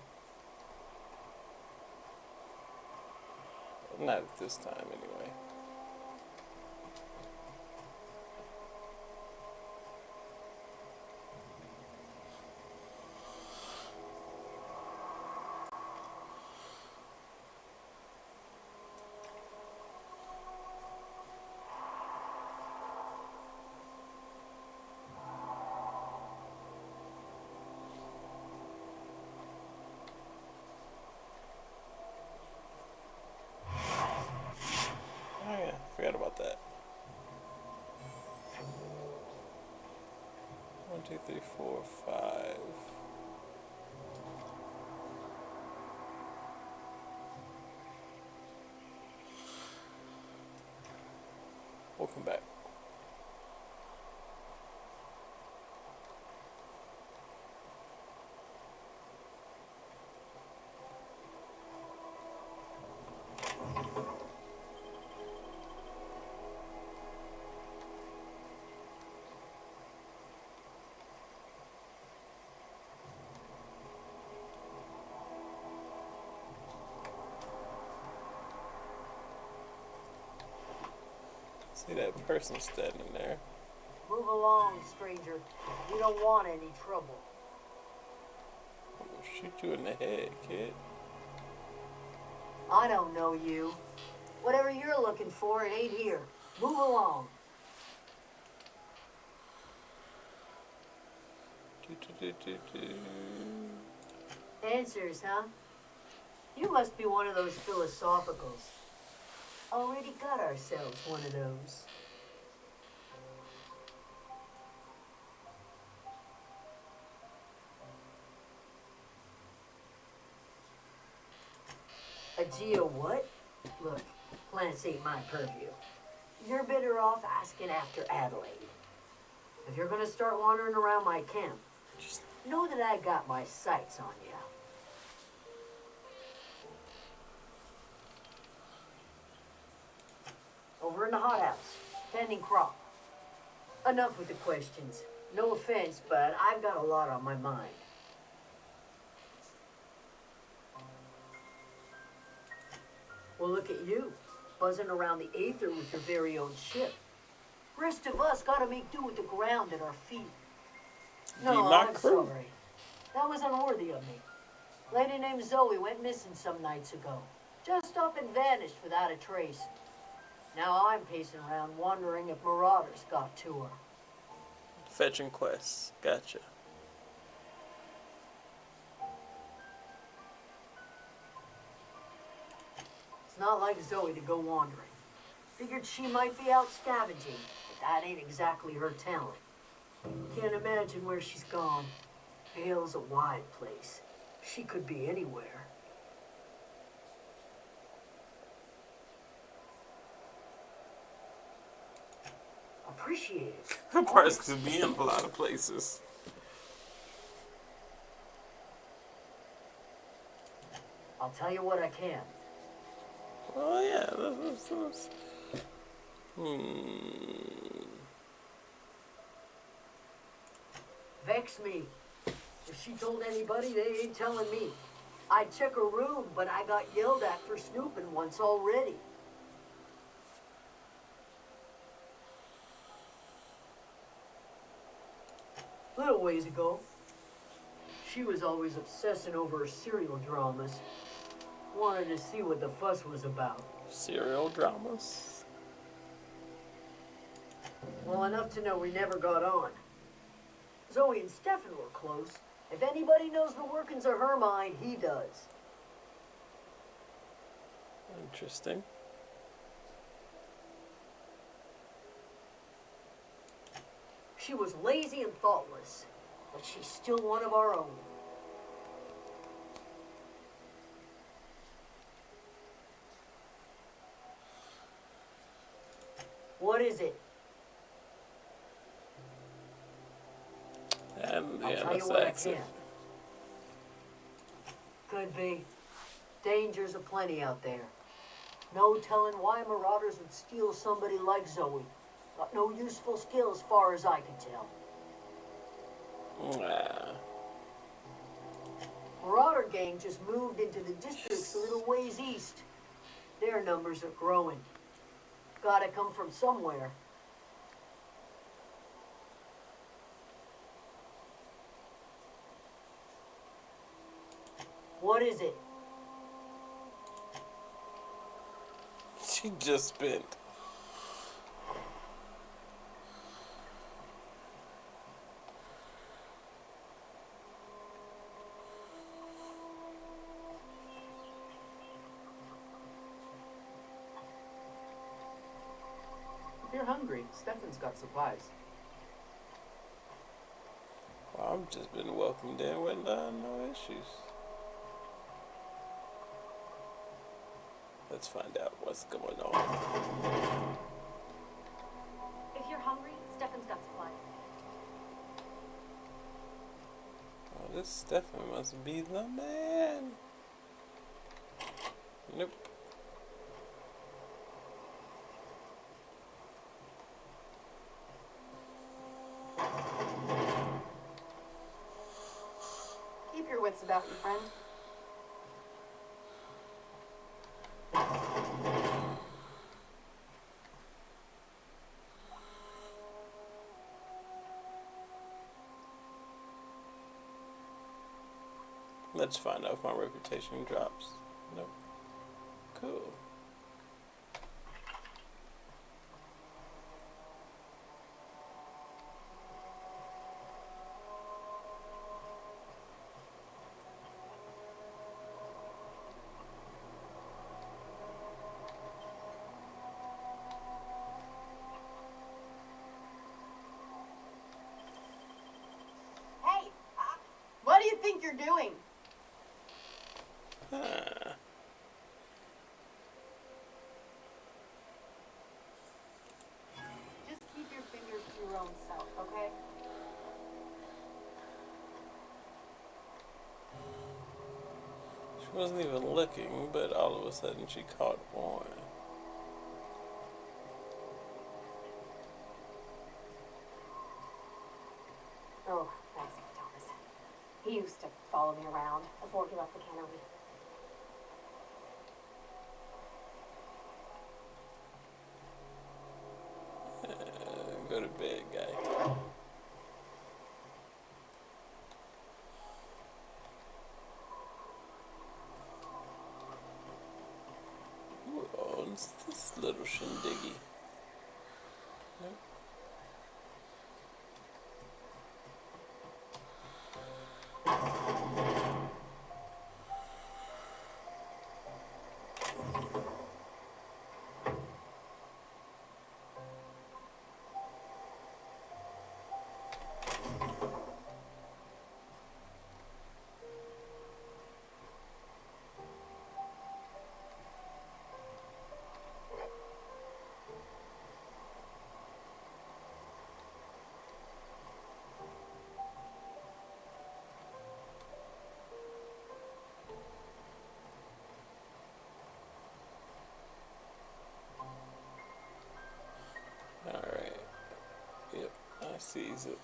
Not at this time, anyway. Oh yeah, forgot about that. 1, 2, 3, 4, 5. Welcome back. See that person standing there. Move along, stranger. We don't want any trouble. I'm gonna shoot you in the head, kid. I don't know you. Whatever you're looking for, it ain't here. Move along. Answers, huh? You must be one of those philosophicals. Already got ourselves one of those. A geo what? Look, plants ain't my purview. You're better off asking after Adelaide. If you're gonna start wandering around my camp, just know that I got my sights on you. Over in the hothouse, tending crop. Enough with the questions. No offense, but I've got a lot on my mind. Well, look at you, buzzing around the aether with your very own ship. Rest of us gotta make do with the ground at our feet. No, my I'm crew. sorry. That was unworthy of me. Lady named Zoe went missing some nights ago. Just up and vanished without a trace. Now I'm pacing around wondering if marauders got to her. Fetching quests. Gotcha. It's not like Zoe to go wandering. Figured she might be out scavenging, but that ain't exactly her talent. Can't imagine where she's gone. Vale's a wide place. She could be anywhere. Appreciate it. Her price could be in a lot of places. I'll tell you what I can. Oh yeah, that's. Vex me. If she told anybody, they ain't telling me. I'd check her room, but I got yelled at for snooping once already. Little ways ago, she was always obsessing over her serial dramas. Wanted to see what the fuss was about. Serial dramas. Well, enough to know we never got on. Zoe and Stefan were close. If anybody knows the workings of her mind, he does. Interesting. She was lazy and thoughtless, but she's still one of our own. What is it? And I'll yeah, tell you that's what the I accent. can. Could be. Dangers aplenty out there. No telling why marauders would steal somebody like Zoe. Got no useful skill as far as I can tell. Nah. Marauder gang just moved into the districts a little ways east. Their numbers are growing. Gotta come from somewhere. What is it? She just spent. If you're hungry, Stefan's got supplies. Well, I've just been welcomed in with no issues. Let's find out what's going on. If you're hungry, Stefan's got supplies. Oh, this Stefan must be the man. Nope. Keep your wits about you, friend. Let's find out if my reputation drops. Nope. Cool. Hey, what do you think you're doing? Ah. Just keep your fingers to your own self, okay? She wasn't even looking, but all of a sudden she caught on. Oh, that's Thomas. He used to follow me around before he left the cannery. Go to bed, guy. It's this little shindiggy. Yep. Alright. Yep, I sees it.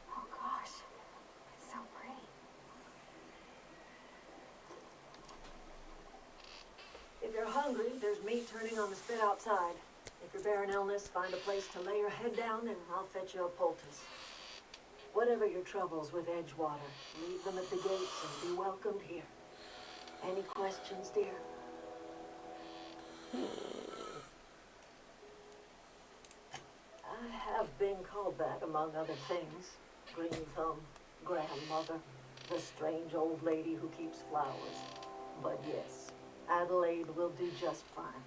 Oh gosh, it's so pretty. If you're hungry, there's meat turning on the spit outside. If you're bearing illness, find a place to lay your head down and I'll fetch you a poultice. Whatever your troubles with Edgewater, leave them at the gates and be welcomed here. Any questions, dear? I have been called that, among other things. Green Thumb, grandmother, the strange old lady who keeps flowers. But yes, Adelaide will do just fine.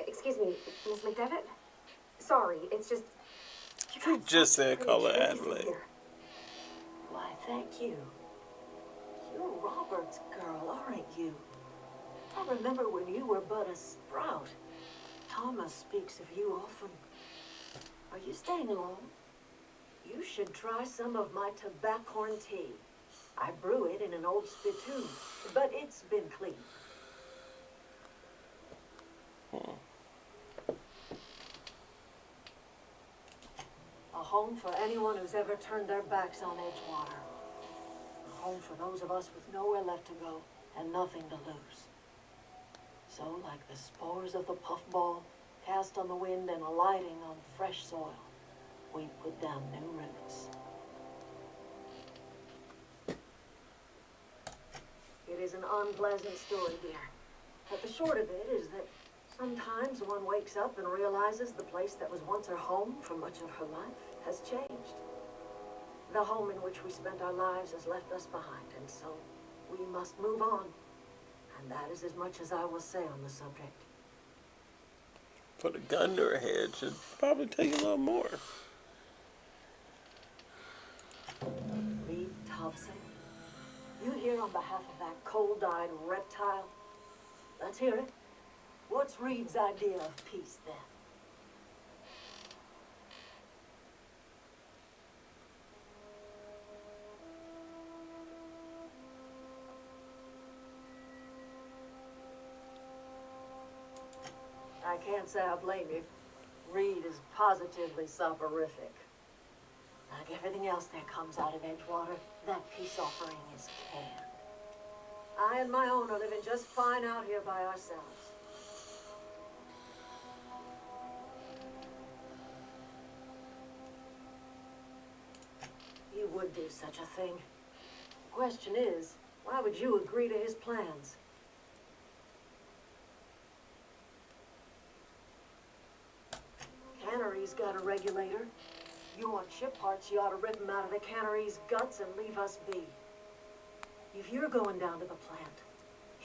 Excuse me, Miss McDevitt? Sorry, it's just... You just said call her Pretty trees in Adelaide. here. Why, thank you. You're Robert's girl, aren't you? I remember when you were but a sprout. Thomas speaks of you often. Are you staying alone? You should try some of my tobaccorn tea. I brew it in an old spittoon, but it's been cleaned. A home for anyone who's ever turned their backs on Edgewater. A home for those of us with nowhere left to go and nothing to lose. So, like the spores of the puffball, cast on the wind and alighting on fresh soil, we put down new roots. It is an unpleasant story, dear. But the short of it is that sometimes one wakes up and realizes the place that was once her home for much of her life has changed. The home in which we spent our lives has left us behind, and so we must move on. And that is as much as I will say on the subject. Put a gun to her head should probably take a little more. Reed Thompson, you here on behalf of that cold-eyed reptile? Let's hear it. What's Reed's idea of peace, then? I can't say I blame you. Reed is positively soporific. Like everything else that comes out of Edgewater, that peace offering is care. I and my own are living just fine out here by ourselves. You would do such a thing. The question is, why would you agree to his plans? Cannery's got a regulator. You want ship parts, you ought to rip them out of the cannery's guts and leave us be. If you're going down to the plant,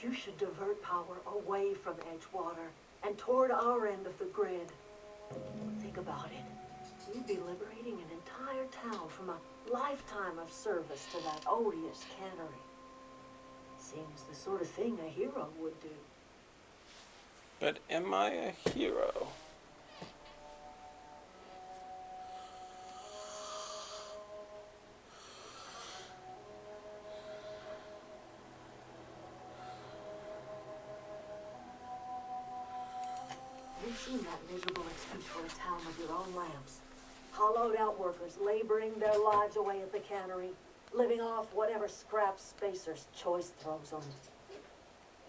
you should divert power away from Edgewater and toward our end of the grid. Think about it. You'd be liberating an entire town from a lifetime of service to that odious cannery. Seems the sort of thing a hero would do. But am I a hero? that miserable excuse for a town of your own lambs. Hollowed out workers laboring their lives away at the cannery, living off whatever scraps Spacer's Choice throws them.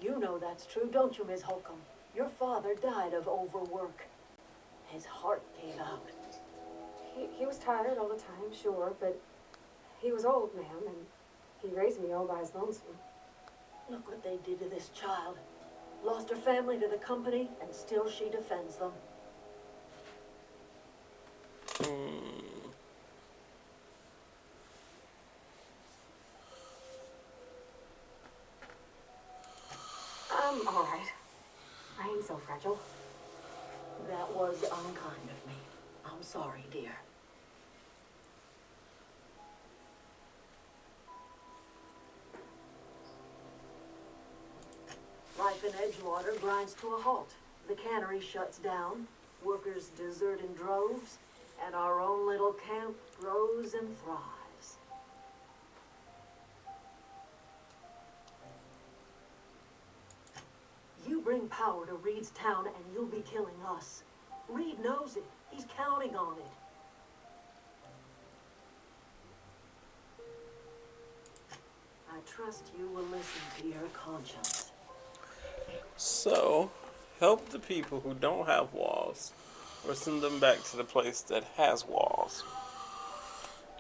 You know that's true, don't you, Miss Holcomb? Your father died of overwork. His heart gave out. He was tired all the time, sure, but he was old, ma'am, and he raised me all by his lonesome. Look what they did to this child. Lost her family to the company, and still she defends them. I'm all right. I ain't so fragile. That was unkind of me. I'm sorry, dear. Life in Edgewater grinds to a halt. The cannery shuts down, workers desert in droves, and our own little camp grows and thrives. You bring power to Reed's town and you'll be killing us. Reed knows it. He's counting on it. I trust you will listen to your conscience. So, help the people who don't have walls, or send them back to the place that has walls.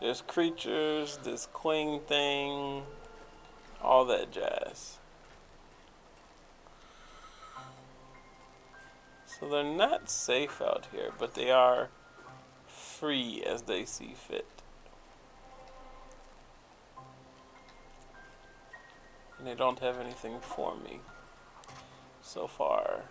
There's creatures, this queen thing, all that jazz. So they're not safe out here, but they are free as they see fit. And they don't have anything for me so far.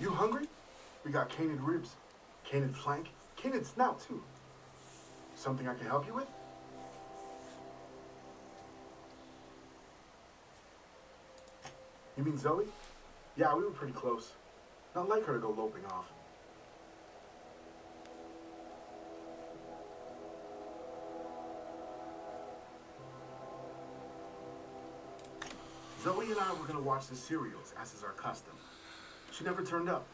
You hungry? We got canid ribs, canid flank, canid snout too. Something I can help you with? You mean Zoe? Yeah, we were pretty close. Not like her to go loping off. Zoe and I were gonna watch the serials, as is our custom. She never turned up.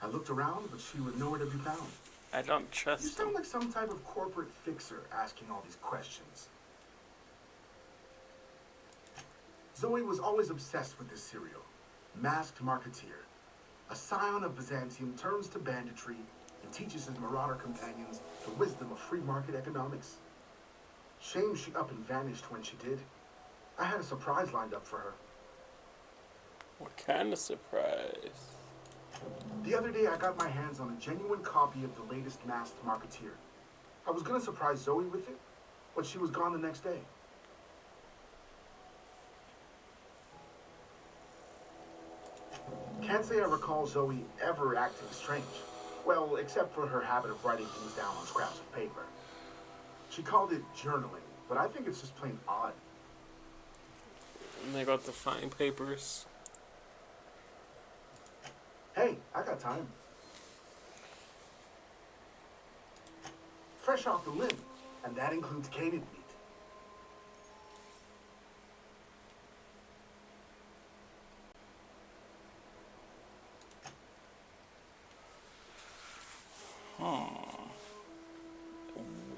I looked around, but she was nowhere to be found. I don't You trust sound them. like some type of corporate fixer asking all these questions. Zoe was always obsessed with this serial. Masked Marketeer. A scion of Byzantium turns to banditry and teaches his marauder companions the wisdom of free market economics. Shame she up and vanished when she did. I had a surprise lined up for her. What kind of surprise? The other day I got my hands on a genuine copy of the latest Masked Marketeer. I was gonna surprise Zoe with it, but she was gone the next day. Can't say I recall Zoe ever acting strange. Well, except for her habit of writing things down on scraps of paper. She called it journaling, but I think it's just plain odd. And they got the fine papers. Hey, I got time. Fresh off the limb, and that includes canid meat.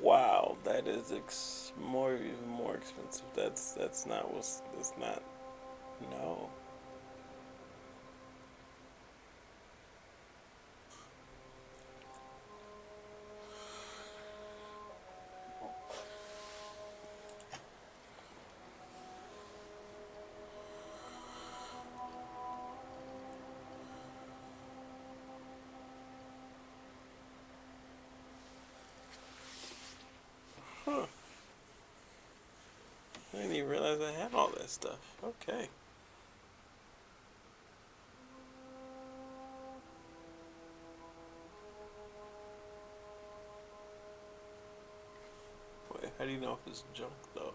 Wow, that is even more expensive. That's not. No. even realize I had all that stuff. Okay. Wait, how do you know if it's junk though?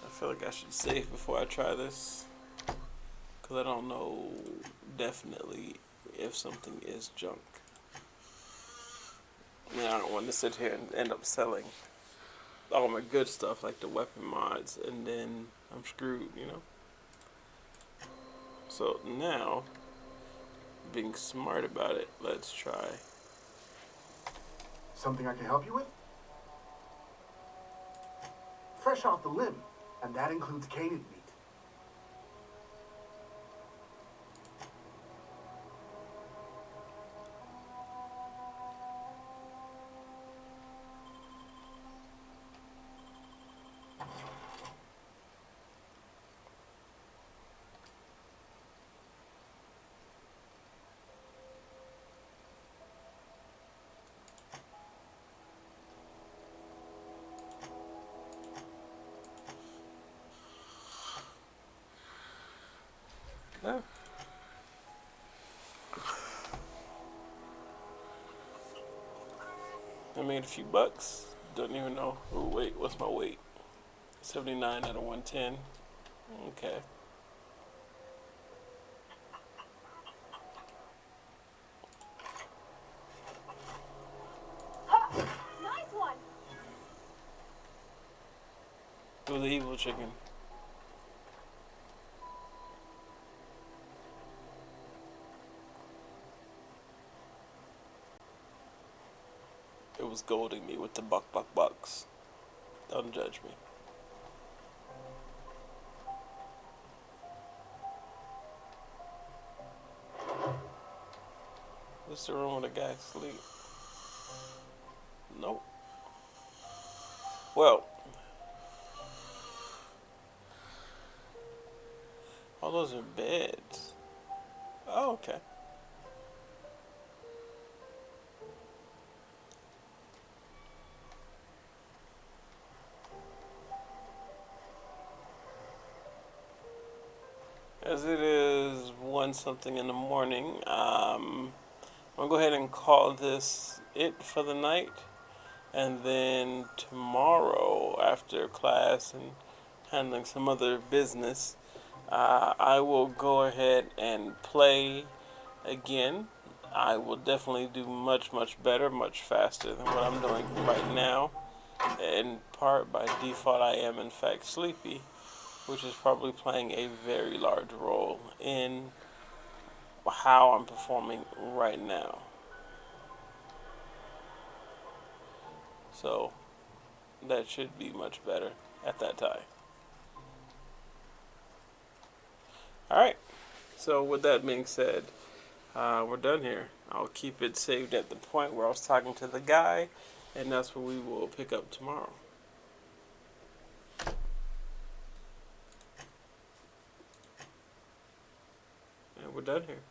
I feel like I should save before I try this, because I don't know definitely if something is junk. I mean, I don't want to sit here and end up selling all my good stuff like the weapon mods, and then I'm screwed, you know? So now, being smart about it, let's try. Something I can help you with? Fresh off the limb, and that includes canid meat. No. I made a few bucks. Don't even know. Oh, wait, what's my weight? 79 out of 110. Okay. Nice one! It was an evil chicken. It was golding me with the bucks. Don't judge me. What's the room where the guy sleep? Nope. Well, all those are beds. Oh, okay. As it is 1 something in the morning, I'm gonna go ahead and call this it for the night, and then tomorrow after class and handling some other business, I will go ahead and play again. I will definitely do much better, much faster than what I'm doing right now. In part by default, I am in fact sleepy, which is probably playing a very large role in how I'm performing right now. So that should be much better at that time. Alright, so with that being said, we're done here. I'll keep it saved at the point where I was talking to the guy, and that's where we will pick up tomorrow. And we're done here.